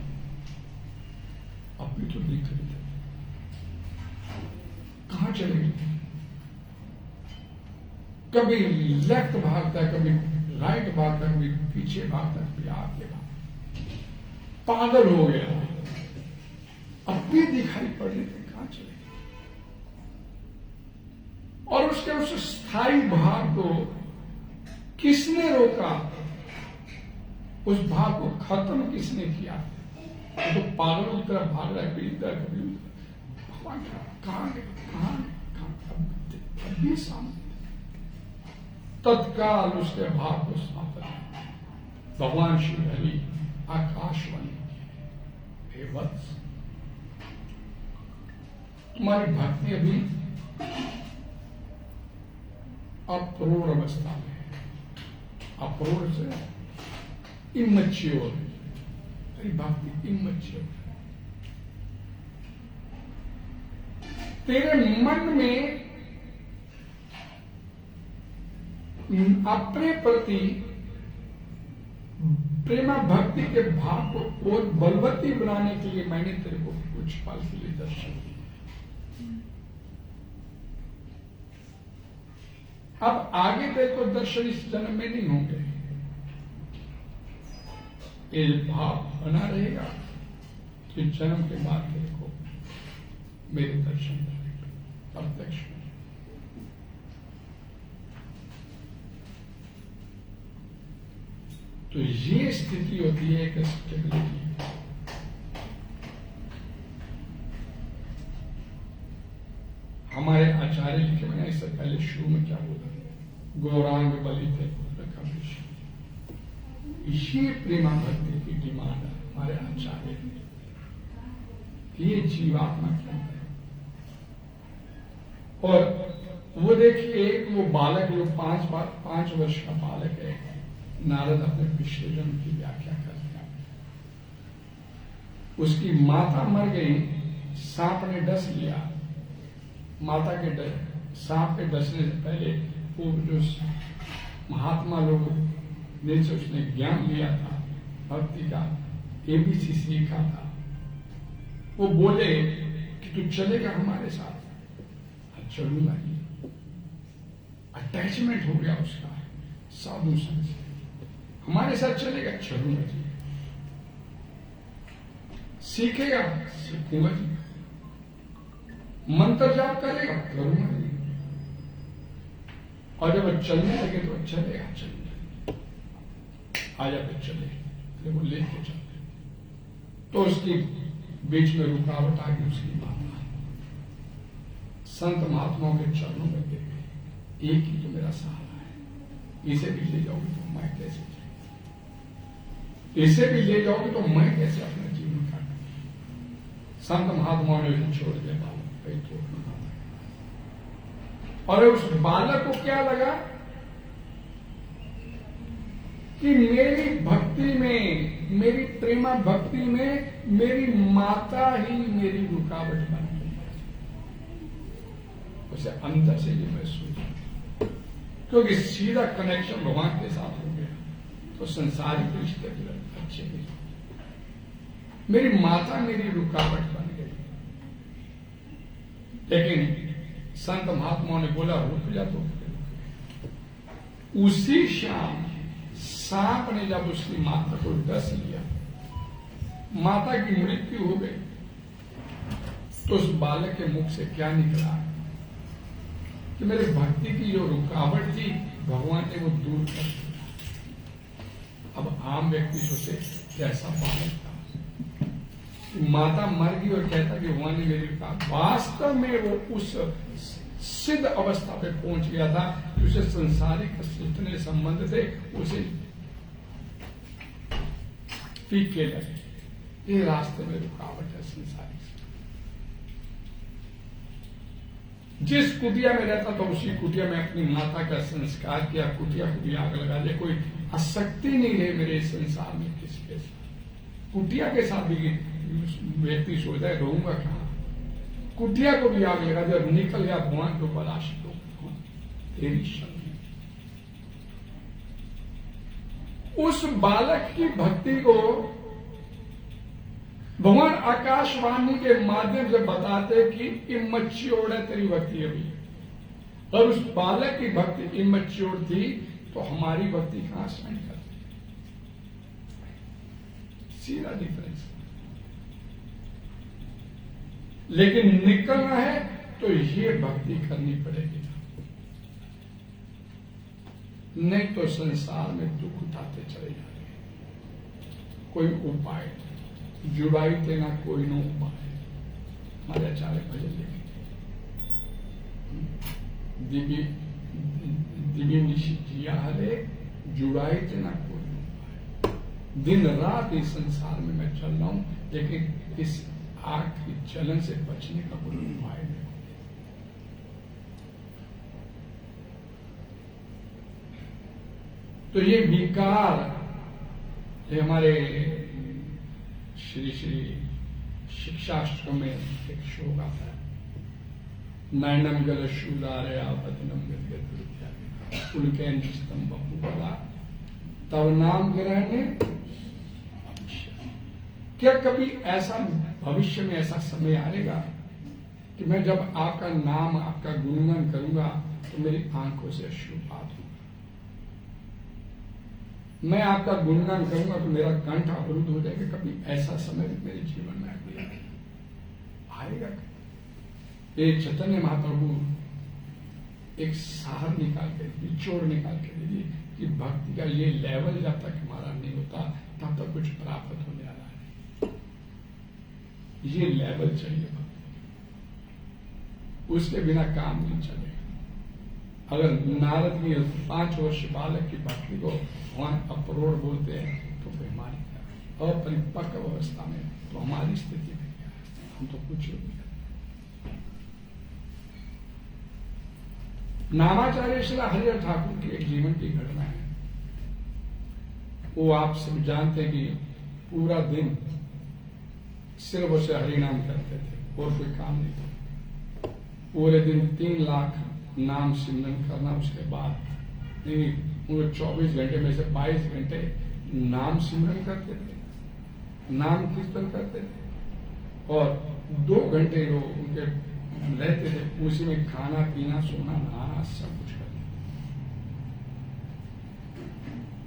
Speaker 1: अभी तो दिख रही थे, कहां चले गए? कभी लेफ्ट भागता है, कभी राइट भागता है, कभी पीछे भागता है, कभी आगे भागता, पागल हो गया। अब भी दिखाई पड़ रहे थे, कहां चले गए? और उसके उस स्थायी भाव को किसने रोका? उस भाव को खत्म किसने किया? तो पागलों की तरफ भाग रहा है, कभी इधर कभी उधर। भगवान कहां गए, कहां अभी सामने। तत्काल उसके भाव को समाप्त भगवान श्री हरि आकाशवाणी, हे वत्स, तुम्हारी भक्ति अभी अप्रूढ़ अवस्था में है। अप्रूढ़ से इमैच्योर, तेरी भक्ति इमैच्योर। तेरे मन में अपने प्रति प्रेमा भक्ति के भाव को और बलवती बनाने के लिए मैंने तेरे को कुछ पल के लिए दर्शन दिया। अब आगे तेरे को दर्शन इस जन्म में नहीं होंगे, ये भाव बना रहेगा कि जन्म के बाद तेरे को मेरे दर्शन प्रत्यक्ष में। तो ये स्थिति होती है एक स्टेबिलिटी। हमारे आचार्य लिखे मैंने इससे पहले शुरू में क्या बोला, गौरांग बलि थे ये प्रेमा भक्ति की डिमांड है हमारे आचार्य की, ये जीवात्मा के अंदर। और वो देखिए वो बालक जो 5 वर्ष का बालक है, नारद अपने पिछले जन्म की व्याख्या कर रहे हैं। उसकी माता मर गई, सांप ने डस लिया। माता के सांप के डसने से पहले वो जो महात्मा लोग ने से उसने ज्ञान लिया था भक्ति का, एबीसी सीखा था, वो बोले कि तू चलेगा हमारे साथ। चलूंगा ही। अटैचमेंट हो गया उसका साधु संग से, हमारे साथ चलेगा, चलूंगा जी। सीखेगा, सीखूंगा जी। मंत्र जाप करेगा, करूंगा जी। और जब चलने लगे तो चलेगा, चलेगा, आजा पे चले, वो लेके चलते। तो उसकी बीच में रुकावट आ गई उसकी बात। संत महात्माओं के चरणों में गिर गए, एक ही तो मेरा सहारा है, इसे भी ले जाओगे तो मैं कैसे जाऊं, इसे भी ले जाओगे तो मैं कैसे अपना जीवन काटूं। संत महात्माओं ने उसे छोड़ दिया, बालक कहीं छोड़ना। और उस बालक को क्या लगा कि मेरी भक्ति में, मेरी प्रेमा भक्ति में मेरी माता ही मेरी रुकावट बन गई। उसे अंदर से ये महसूस, क्योंकि सीधा कनेक्शन भगवान के साथ हो गया, तो संसारिक रिश्ते अच्छे नहीं। मेरी माता मेरी रुकावट बन गई। लेकिन संत महात्माओं ने बोला रुक जा, तो उसी शाम सांप ने जब उसकी माता को डस लिया, माता की मृत्यु हो गई, तो उस बालक के मुख से क्या निकला कि मेरे भक्ति की जो रुकावट थी भगवान ने वो दूर कर दिया। अब आम व्यक्ति सोचे कैसा बालक था, माता मर गई और कहता कि भगवान ने मेरी रुकावट, वास्तव में वो उस सिद्ध अवस्था पे पहुंच गया था कि उसे संसारिक जितने संबंध थे उसे फीके लगे। ये रास्ते में रुकावट है संसारिक। जिस कुटिया में रहता था उसी कुटिया में अपनी माता का संस्कार किया, कुटिया को भी आग लगा दे, कोई आसक्ति नहीं रहे मेरे संसार में किसी के साथ। कुटिया के साथ भी व्यक्ति सोचता है रहूंगा कहां, कुटिया को भी आग लगा दिया, निकल गया भगवान के ऊपर आशिक हो तेरी शक्ति। उस बालक की भक्ति को भगवान आकाशवाणी के माध्यम से बताते कि इमैच्योर है तेरी भक्ति अभी, और उस बालक की भक्ति इमैच्योर थी, तो हमारी भक्ति कहां साइन करती, सीधा डिफरेंस। लेकिन निकलना है तो ये भक्ति करनी पड़ेगी, नहीं तो संसार में दुख उठाते चले जाएंगे। कोई उपाय जुड़ाई देना कोई न उपाय। हमारे आचार्य भजन लिखे दिव्य निश्चित जिया हरे, जुड़ाई देना कोई न उपाय। दिन रात इस संसार में मैं चल रहा हूं, लेकिन इस आग की जलन से बचने का कोई उपाय नहीं। तो ये विकार, ये हमारे श्री श्री शिक्षाष्टकम में एक श्लोक आता है, नैनम गल शूलारया बदनम गद्गद उनके निस्तम बपू बला, तब नाम ग्रहण क्या कभी ऐसा भविष्य में ऐसा समय आएगा कि मैं जब आपका नाम, आपका गुणगान करूंगा तो मेरी आंखों से अश्रुपात होगा? मैं आपका गुणगान करूंगा तो मेरा कंठ अवरुद्ध हो जाएगा? कभी ऐसा समय मेरे जीवन में आएगा? एक चैतन्य महाप्रभु एक सार निकाल के, निचोड़ निकाल के दीजिए कि भक्ति का ये लेवल जब तक हमारा नहीं होता तब तक कुछ प्राप्त होने वाला है। ये लेवल चाहिए भक्ति, उसके बिना काम नहीं चलेगा। अगर नारद की 5 वर्ष बालक की भक्ति को भगवान अप्रोढ़ बोलते हैं तो फिर हमारी क्या, अपरिपक्व अवस्था में तो हमारी स्थिति में क्या है? हम तो कुछ नहीं करते। नामाचार्य श्री हरिहर ठाकुर की एक जीवन की घटना है। वो आप सब जानते हैं कि पूरा दिन सिर्फ उसे हरिनाम करते थे और कोई काम नहीं था। पूरे दिन 3 लाख नाम सिमरन करना, उसके बाद नहीं, वो 24 घंटे में से 22 घंटे नाम सिमरन करते थे, नाम कीर्तन करते थे, और 2 घंटे वो उनके रहते थे, उसी में खाना पीना सोना नहाना सब कुछ करते थे।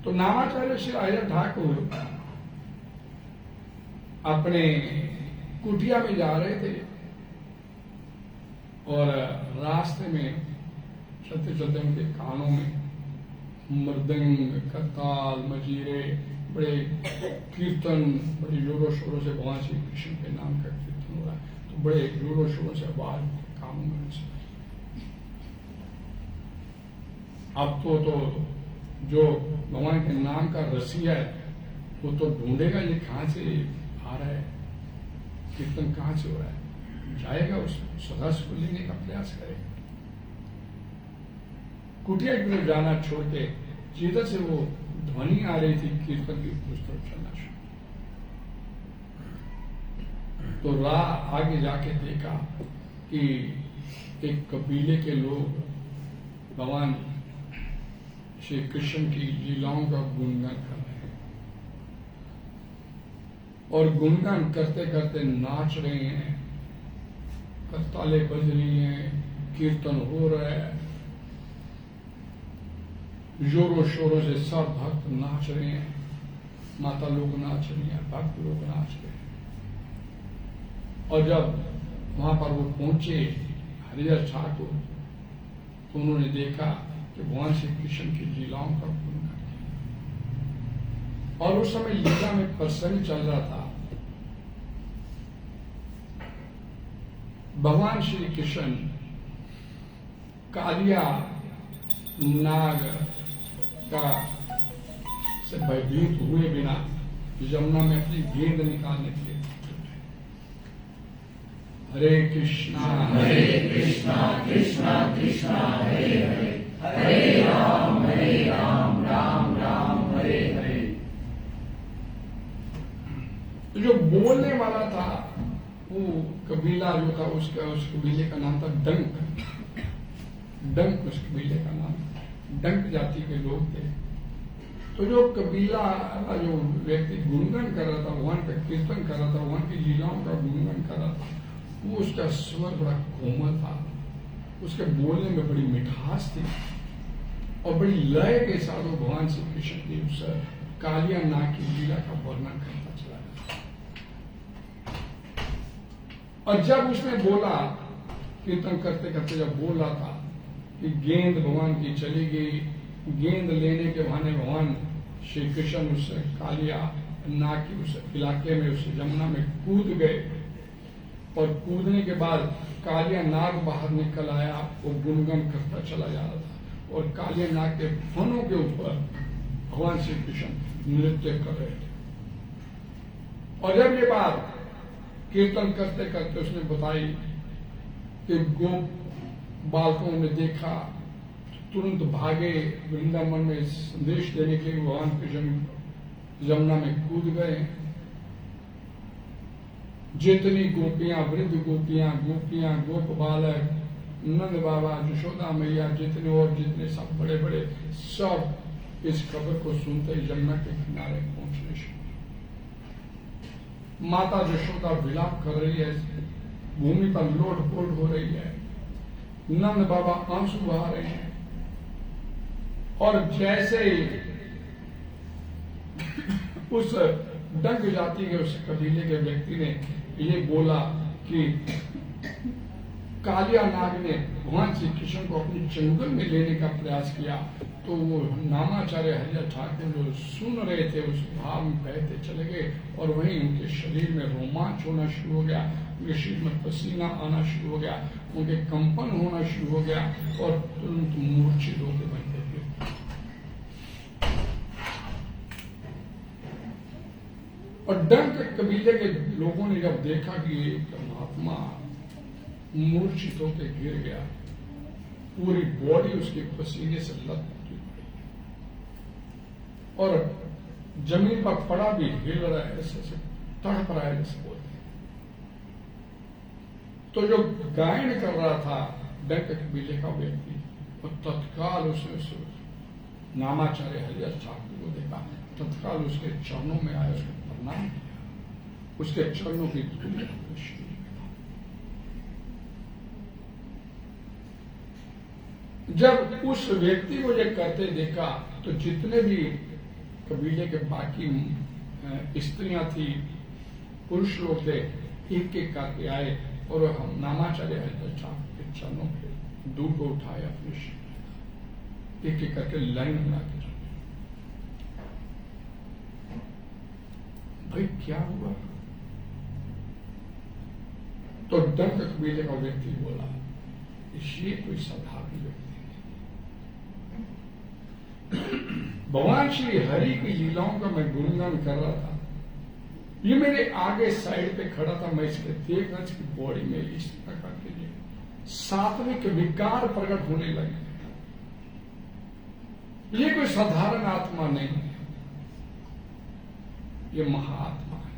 Speaker 1: तो नामाचार्य श्री हरिहर ठाकुर अपने कुटिया में जा रहे थे और रास्ते में चलते चलते उनके कानों में मृदंग, करताल, मजीरे, बड़े कीर्तन, बड़े जोरों शोरों से भगवान श्री कृष्ण के नाम का कीर्तन हो रहा है। तो बड़े जोरों शोरों से आवाज कानों में सुनाई। अब तो जो भगवान के नाम का रसिया है वो तो ढूंढेगा ये कहां से आ रहा है, कीर्तन कहां से हो रहा है, जाएगा उस सदा को लेने का प्रयास करेगा। कुटिया की तरफ जाना छोड़ के जिधर से वो ध्वनि आ रही थी कीर्तन की, उस तरफ चलना शुरू। तो राह आगे जाके देखा कि एक कबीले के लोग भगवान श्री कृष्ण की लीलाओं का गुणगान कर रहे हैं, और गुणगान करते करते नाच रहे हैं, करताले बज रही हैं, कीर्तन हो रहा है, जोरों शोरों से सब भक्त नाच रहे हैं, माता लोग नाच रही हैं, भक्त लोग नाच रहे हैं। और जब वहां पर वो पहुंचे हरिहर ठाकुर तो उन्होंने देखा कि भगवान श्री कृष्ण की लीलाओं का गुणगान किया, और उस समय लीला में प्रसंग चल रहा था। भगवान श्री कृष्ण कालिया नाग का से भयभीत हुए बिना यमुना में अपनी गेंद निकालने के लिए, हरे कृष्णा
Speaker 2: कृष्णा कृष्णा हरे हरे, हरे राम राम राम हरे हरे।
Speaker 1: तो जो बोलने वाला था वो कबीला जो था उसका, उस कबीले का नाम था डंक। डंक उस कबीले का नाम, डंक जाति के लोग थे। तो जो कबीला का जो व्यक्ति गुणगान कर रहा था, भगवान का कीर्तन कर रहा था, भगवान की लीलाओं का गुणगान कर रहा था, वो उसका स्वर बड़ा कोमल था, उसके बोलने में बड़ी मिठास थी, और बड़ी लय के साथ वो भगवान श्री कृष्ण की उस कालिया नाग की लीला का वर्णन करता चला गया। और जब उसने बोला, कीर्तन करते करते जब बोल रहा था कि गेंद भगवान की चली गई, गेंद लेने के बहाने भगवान श्री कृष्ण उस कालिया नाग की उस इलाके में, उस यमुना में कूद गए, और कूदने के बाद कालिया नाग बाहर निकल आया, वो गुणगान करता चला जा रहा था, और कालिया नाग के फनों के ऊपर भगवान श्री कृष्ण नृत्य कर रहे थे। और जब ये बात कीर्तन करते करते उसने बताई कि गोप बालकों ने देखा, तुरंत भागे वृंदावन में संदेश देने के लिए भगवान कृष्ण यमुना में कूद गए। जितनी गोपियां, वृद्ध गोपियां, गोप बालक, नंद बाबा, यशोदा मैया, जितने और जितने सब बड़े बड़े, सब इस खबर को सुनते यमुना के किनारे पहुंचने शुरू। माता यशोदा विलाप कर रही है, भूमि पर लोट पोट हो रही है, नंद बाबा आंसू बहा रहे हैं। और जैसे ही उस डंक जाति के उस कबीले के व्यक्ति ने ये बोला कि कालिया नाग ने भगवान श्री कृष्ण को अपने जंगल में लेने का प्रयास किया, तो वो नामाचार्य हरिहर ठाकुर जो सुन रहे थे उस भाव में बहते चले गए और वहीं उनके शरीर में रोमांच होना शुरू हो गया, उनके शरीर में पसीना आना शुरू हो गया, उनके कंपन होना शुरू हो गया और तुरंत मूर्छित होकर बन गए। और डंक कबीले के लोगों ने जब देखा कि ये महात्मा मूर्छित होकर गिर गया, पूरी बॉडी उसके पसीने से लथपथ हुई और जमीन पर पड़ा भी हिल रहा है, ऐसे तड़प रहा है जैसे बोलते हैं। तो जो गायन कर रहा था डंक कबीले का व्यक्ति, वो तत्काल उसने नामाचार्य हरिहर ठाकुर को देखा, तत्काल उसके चरणों में आया, उसने प्रणाम किया, उसके चरणों की धूल शुरू। जब उस व्यक्ति को ये करते देखा तो जितने भी कबीले के बाकी स्त्रियां थी, पुरुष लोग थे, एक एक करके आए और हम नामाचार्य हरिहर ठाकुर के चरणों पे दूध को उठाए, अपने एक एक करके लाइन बना के चले। भाई क्या हुआ? तो डंक कबीले का व्यक्ति बोला, ये कोई साधारण व्यक्ति, भगवान श्री हरि की लीलाओं का मैं गुणगान कर रहा था, ये मेरे आगे साइड पे खड़ा था, मैं इसके देख रहा इसकी बॉडी में इस प्रकार के लिए सात्विक विकार प्रकट होने लगे। ये कोई साधारण आत्मा नहीं है, ये महात्मा है।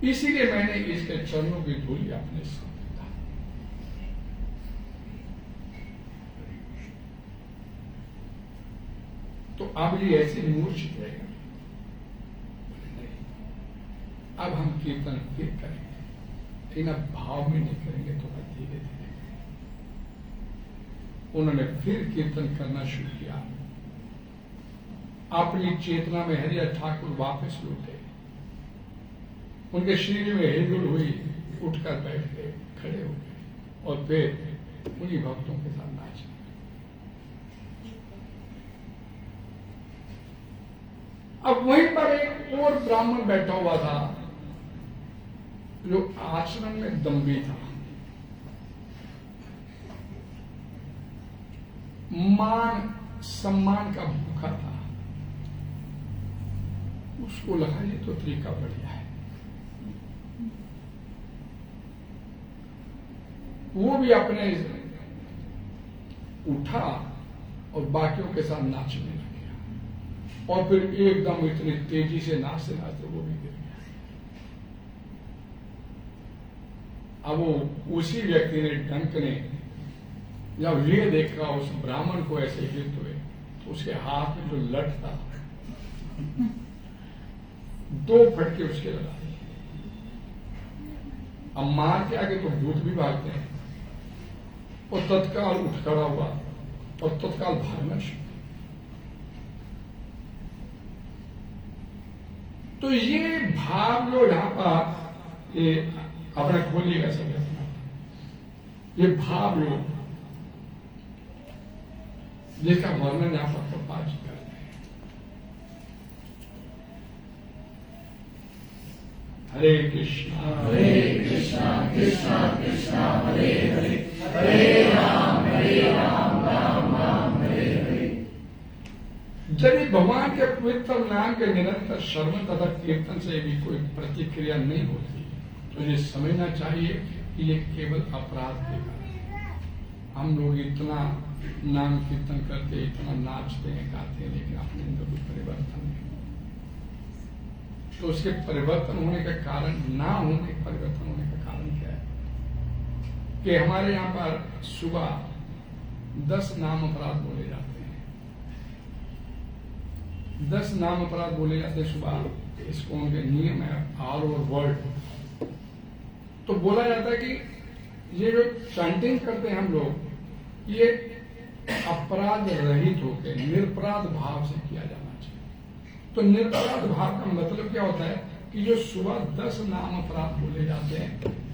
Speaker 1: इसीलिए मैंने इसके चरणों की धूल अपने साथ। तो अब ये ऐसे मूर्छित रहेगा, अब हम कीर्तन फिर करेंगे, लेकिन अब भाव में नहीं करेंगे, तो धीरे धीरे। उन्होंने फिर कीर्तन करना शुरू किया, अपनी चेतना में हरिहर ठाकुर वापस लौटे, उनके शरीर में हिलडुल हुई, उठकर बैठ गए, खड़े हो गए और फिर उन्हीं भक्तों के साथ नाचे। अब वहीं पर एक और ब्राह्मण बैठा हुआ था जो आचरण में दम्भी था, मान सम्मान का भूखा था। उसको लगा ये तो तरीका बढ़िया है, वो भी अपने उठा और बाकियों के साथ नाचने लगा और फिर एकदम इतनी तेजी से नाचते नाचते वो भी गिर गया। अब वो उसी व्यक्ति ने, डंक ने, जब ये देखा उस ब्राह्मण को ऐसे गिरते हुए, तो उसके हाथ में जो लठ था, 2 फटके उसके लगा दिए। अब मार के आगे तो भूत भी भागते हैं, और तत्काल उठ खड़ा हुआ और तत्काल भागना शुरू। तो ये भाव जो यहां पर ये अपना खोलिएगा सब अपना, ये भाव जो जिसका वर्णन यहां पर प्रकाश करते हैं। हरे कृष्णा कृष्णा कृष्णा हरे हरे, हरे राम राम राम हरे हरे। यदि भगवान के पवित्र नाम के निरंतर श्रवण तथा कीर्तन से भी कोई प्रतिक्रिया नहीं होती, तो ये समझना चाहिए कि ये केवल अपराध के कारण है। हम लोग इतना नाम कीर्तन करते, इतना नाचते हैं, गाते हैं, लेकिन अपने अंदर कोई परिवर्तन नहीं। तो उसके परिवर्तन होने का कारण, ना होने, परिवर्तन होने का कारण क्या है कि हमारे यहाँ पर सुबह 10 नाम अपराध बोले जाते हैं। 10 नाम अपराध बोले जाते हैं सुबह। इसको उनके नियम है ऑल ओवर वर्ल्ड। तो बोला जाता है कि ये जो चैंटिंग करते हैं हम लोग, ये अपराध रहित होकर निरपराध भाव से किया जाना चाहिए। तो निरपराध भाव का मतलब क्या होता है कि जो सुबह 10 नाम अपराध बोले जाते हैं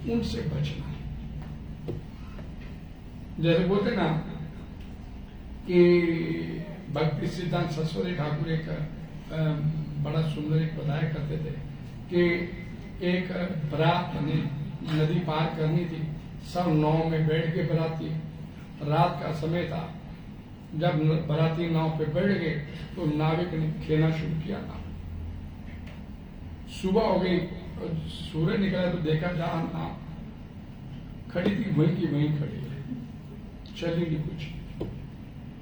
Speaker 1: उनसे बचना है। जैसे बोलते ना कि भक्ति सिद्धांत सरस्वती ठाकुर एक बड़ा सुंदर एक बताया करते थे कि एक बरात ने नदी पार करनी थी, सब नाव में बैठ के बराती, रात का समय था, जब बराती नाव पे बैठ गए तो नाविक ने खेना शुरू किया ना। सुबह हो गई, सूरज निकला तो देखा जहां नाव खड़ी थी वहीं की वहीं खड़ी है, चली नहीं कुछ।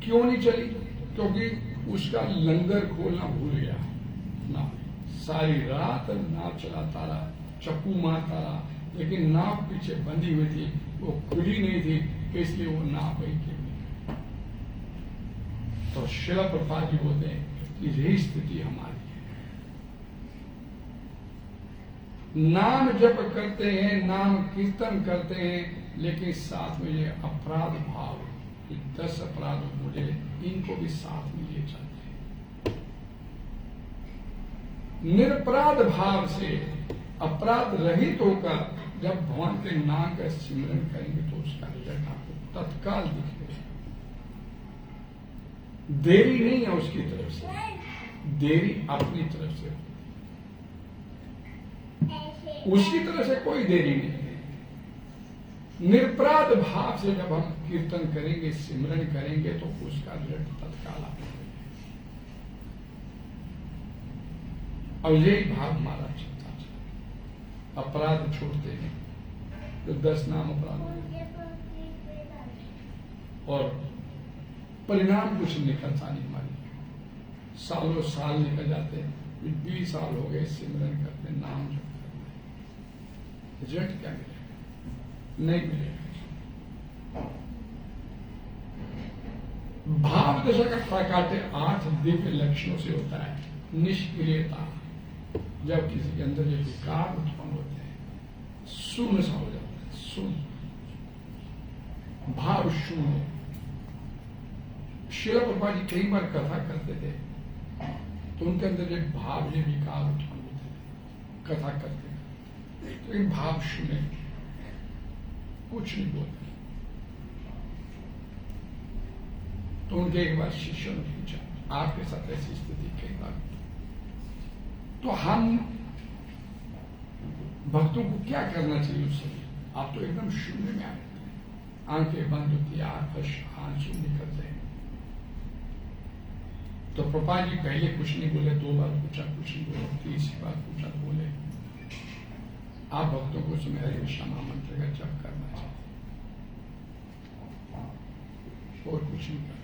Speaker 1: क्यों नहीं चली? क्योंकि उसका लंगर खोलना भूल गया ना। सारी रात नाव चलाता रहा, चप्पू मारता रहा, लेकिन नाव पीछे बंधी हुई थी, वो खुली नहीं थी, इसलिए वो नाव वही की। तो शिला प्रभुपाद जी बोलते हैं कि यही स्थिति हमारी है। नाम जप करते हैं, नाम कीर्तन करते हैं, लेकिन साथ में ये अपराध भाव, 10 अपराध बोले, इनको भी साथ में लिए जाते हैं। निरपराध भाव से अपराध रहित होकर जब भगवान के नाम का सिमरन करेंगे तो उसका रिजल्ट आपको तत्काल दिखेगा। देरी नहीं है उसकी तरफ से, देरी अपनी तरफ से, उसकी तरफ से कोई देरी नहीं है। निरपराध भाव से जब हम कीर्तन करेंगे, सिमरन करेंगे, तो उसका रिजल्ट तत्काल आपको और यही भाव हमारा चलता है। अपराध छोड़ते हैं तो 10 नाम अपराध और परिणाम कुछ निकलता नहीं हमारी। सालों साल निकल जाते हैं, 20 साल हो गए सिमरन करते, नाम जप करते, रिजल्ट क्या मिलेगा? नहीं मिलेगा। भाव दशा का प्राकाट्य 8 दिव्य लक्षणों से होता है। निष्क्रियता, जब किसी के अंदर ये विकार उत्पन्न होते हैं, शून्य सा हो जाता है, शून्य भाव, शून्य। शिला प्रभुपाद जी कई बार कथा करते थे तो उनके अंदर ये भाव, ये विकार उत्पन्न होते थे कथा करते, तो इन भाव शून्य, कुछ नहीं बोलते। तो उनके एक बार शिष्यों ने पूछा, आपके साथ ऐसी स्थिति कई बार, तो हम भक्तों को क्या करना चाहिए उस समय? आप तो एकदम शून्य में आ जाते हैं, आंखें बंद होती है, आंसू निकलते हैं। तो प्रभुपाद जी पहले कुछ नहीं बोले, 2 बार पूछा, कुछ नहीं बोले, 3री बार पूछा, बोले आप भक्तों को उसमें हरे कृष्ण महामंत्र का जप करना चाहिए और कुछ नहीं करना।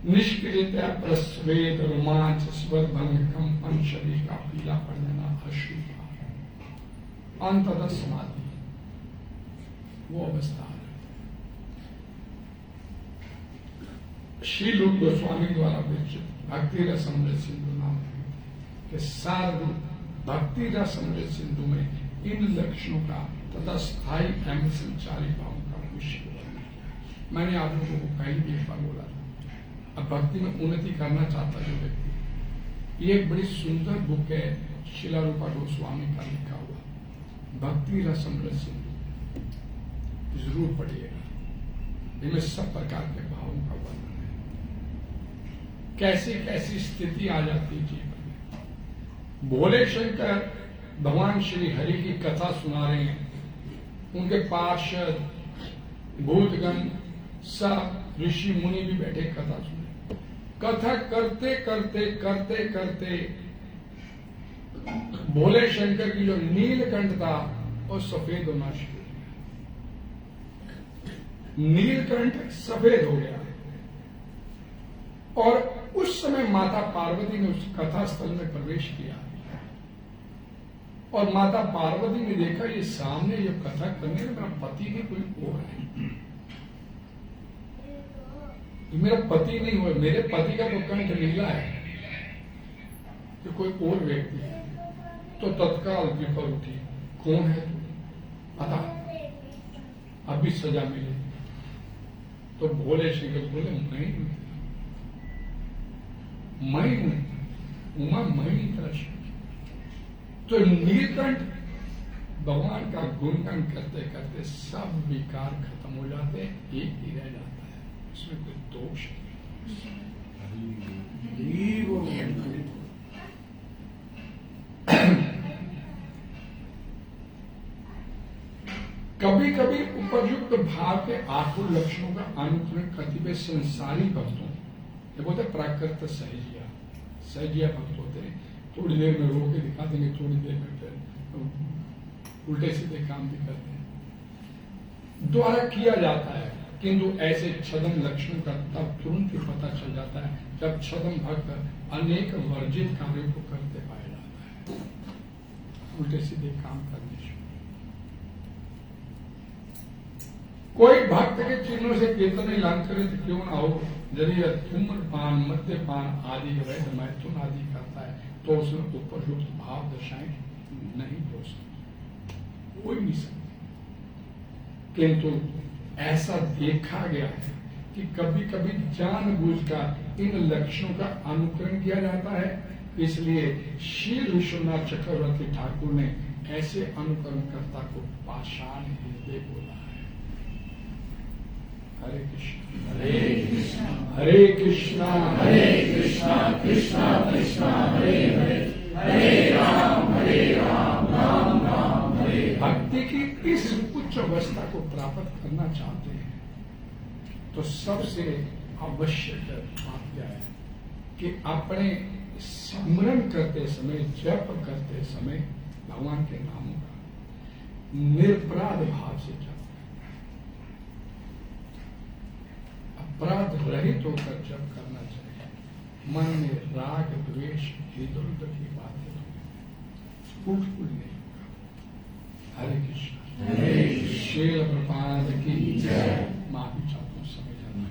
Speaker 1: निष्क्रियता, प्रस्वेद, रोमांच, स्वर भंग, कंपन, शरीर का पीला पड़ जाना, अशुभ, अंततः समाधि, वो अवस्था है। श्री रूप गोस्वामी द्वारा विरचित भक्ति रसमृत सिंधु नाम के सार रूप भक्ति रसमृत सिंधु में इन लक्षणों का तथा स्थायी एवं संचारी भाव का विषय मैंने आप लोगों को पहले भी एक बार बोला था। अब भक्ति में उन्नति करना चाहता जो व्यक्ति, ये एक बड़ी सुंदर बुक है शिला रूपा गोस्वामी का लिखा हुआ भक्ति रसमृत सिंधु, जरूर पढ़िएगा। इनमें सब प्रकार के भावों का वर्णन है, कैसी कैसी स्थिति आ जाती है जीवन में। भोले शंकर भगवान श्री हरि की कथा सुना रहे हैं, उनके पार्षद भूतगण सब ऋषि मुनि भी बैठे कथा सुने। कथा करते करते करते करते भोले शंकर की जो नीलकंठ था वो सफेद होना शुरू हो गया। नीलकंठ सफेद हो गया और उस समय माता पार्वती ने उस कथा स्थल में प्रवेश किया और माता पार्वती ने देखा ये सामने ये कथा करने में मेरा पति नहीं कोई और है, मेरा पति नहीं हुआ, मेरे पति का तो कंठ नीला है, कि कोई और व्यक्ति है, तो तत्काल विफल उठी, कौन है तू, पता अभी सजा मिले। तो भोले शंकर बोले मैं हूं, उमा मैं ही तरह। तो नीलकंठ भगवान का गुणगान करते करते सब विकार खत्म हो जाते हैं, एक ही रह जाता है, उसमें कोई दोष नहीं। कभी कभी उपयुक्त भाव के आठों लक्षणों का अनुकरण कतिपय संसारी भक्तों, ये बोलते प्राकृत सहजिया भक्त होते हैं, थोड़ी देर में रो के दिखा देंगे, थोड़ी देर में फिर उल्टे सीधे काम भी करते हैं, द्वारा किया जाता है। किंतु ऐसे छदम लक्षण का तब तुरंत ही पता चल जाता है जब छदम भक्त अनेक वर्जित कार्यों को करते पाया जाता है, उल्टे सीधे काम करने से। कोई भक्त के चिन्हों से कितने अलंकृत क्यों ना हो, यदि धूम्रपान, मद्यपान आदि वैध मैथुन आदि करता है तो उसमें उपयुक्त भाव दशाएं नहीं हो सकती, कोई नहीं सकती। किंतु ऐसा देखा गया है कि कभी कभी जानबूझकर इन लक्षणों का अनुकरण किया जाता है। इसलिए श्री विश्वनाथ चक्रवर्ती ठाकुर ने ऐसे अनुकरणकर्ता को पाषाण हृदय बोला है। हरे कृष्ण हरे कृष्णा
Speaker 2: हरे कृष्णा कृष्णा कृष्णा हरे हरे, हरे राम राम राम हरे।
Speaker 1: भक्ति की इस उच्च अवस्था को प्राप्त करना चाहते हैं तो सबसे आवश्यक बात क्या है कि अपने स्मरण करते समय, जप करते समय भगवान के नामों का निर्पराध भाव से जप, अपराध रहित होकर जप करना चाहिए। मन में राग द्वेष इधर उधर की बातें फूट नहीं होगा। हरे कृष्ण श्रील प्रपाद की जय। माफी चाहता हूँ, समय जाना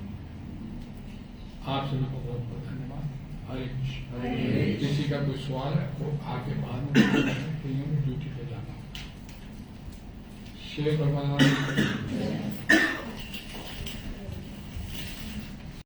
Speaker 1: आप सभी को बहुत बहुत धन्यवाद। हरे कृष्ण। किसी का कोई सवाल है वो आगे बाद में ड्यूटी पे जाना। श्री प्रपाद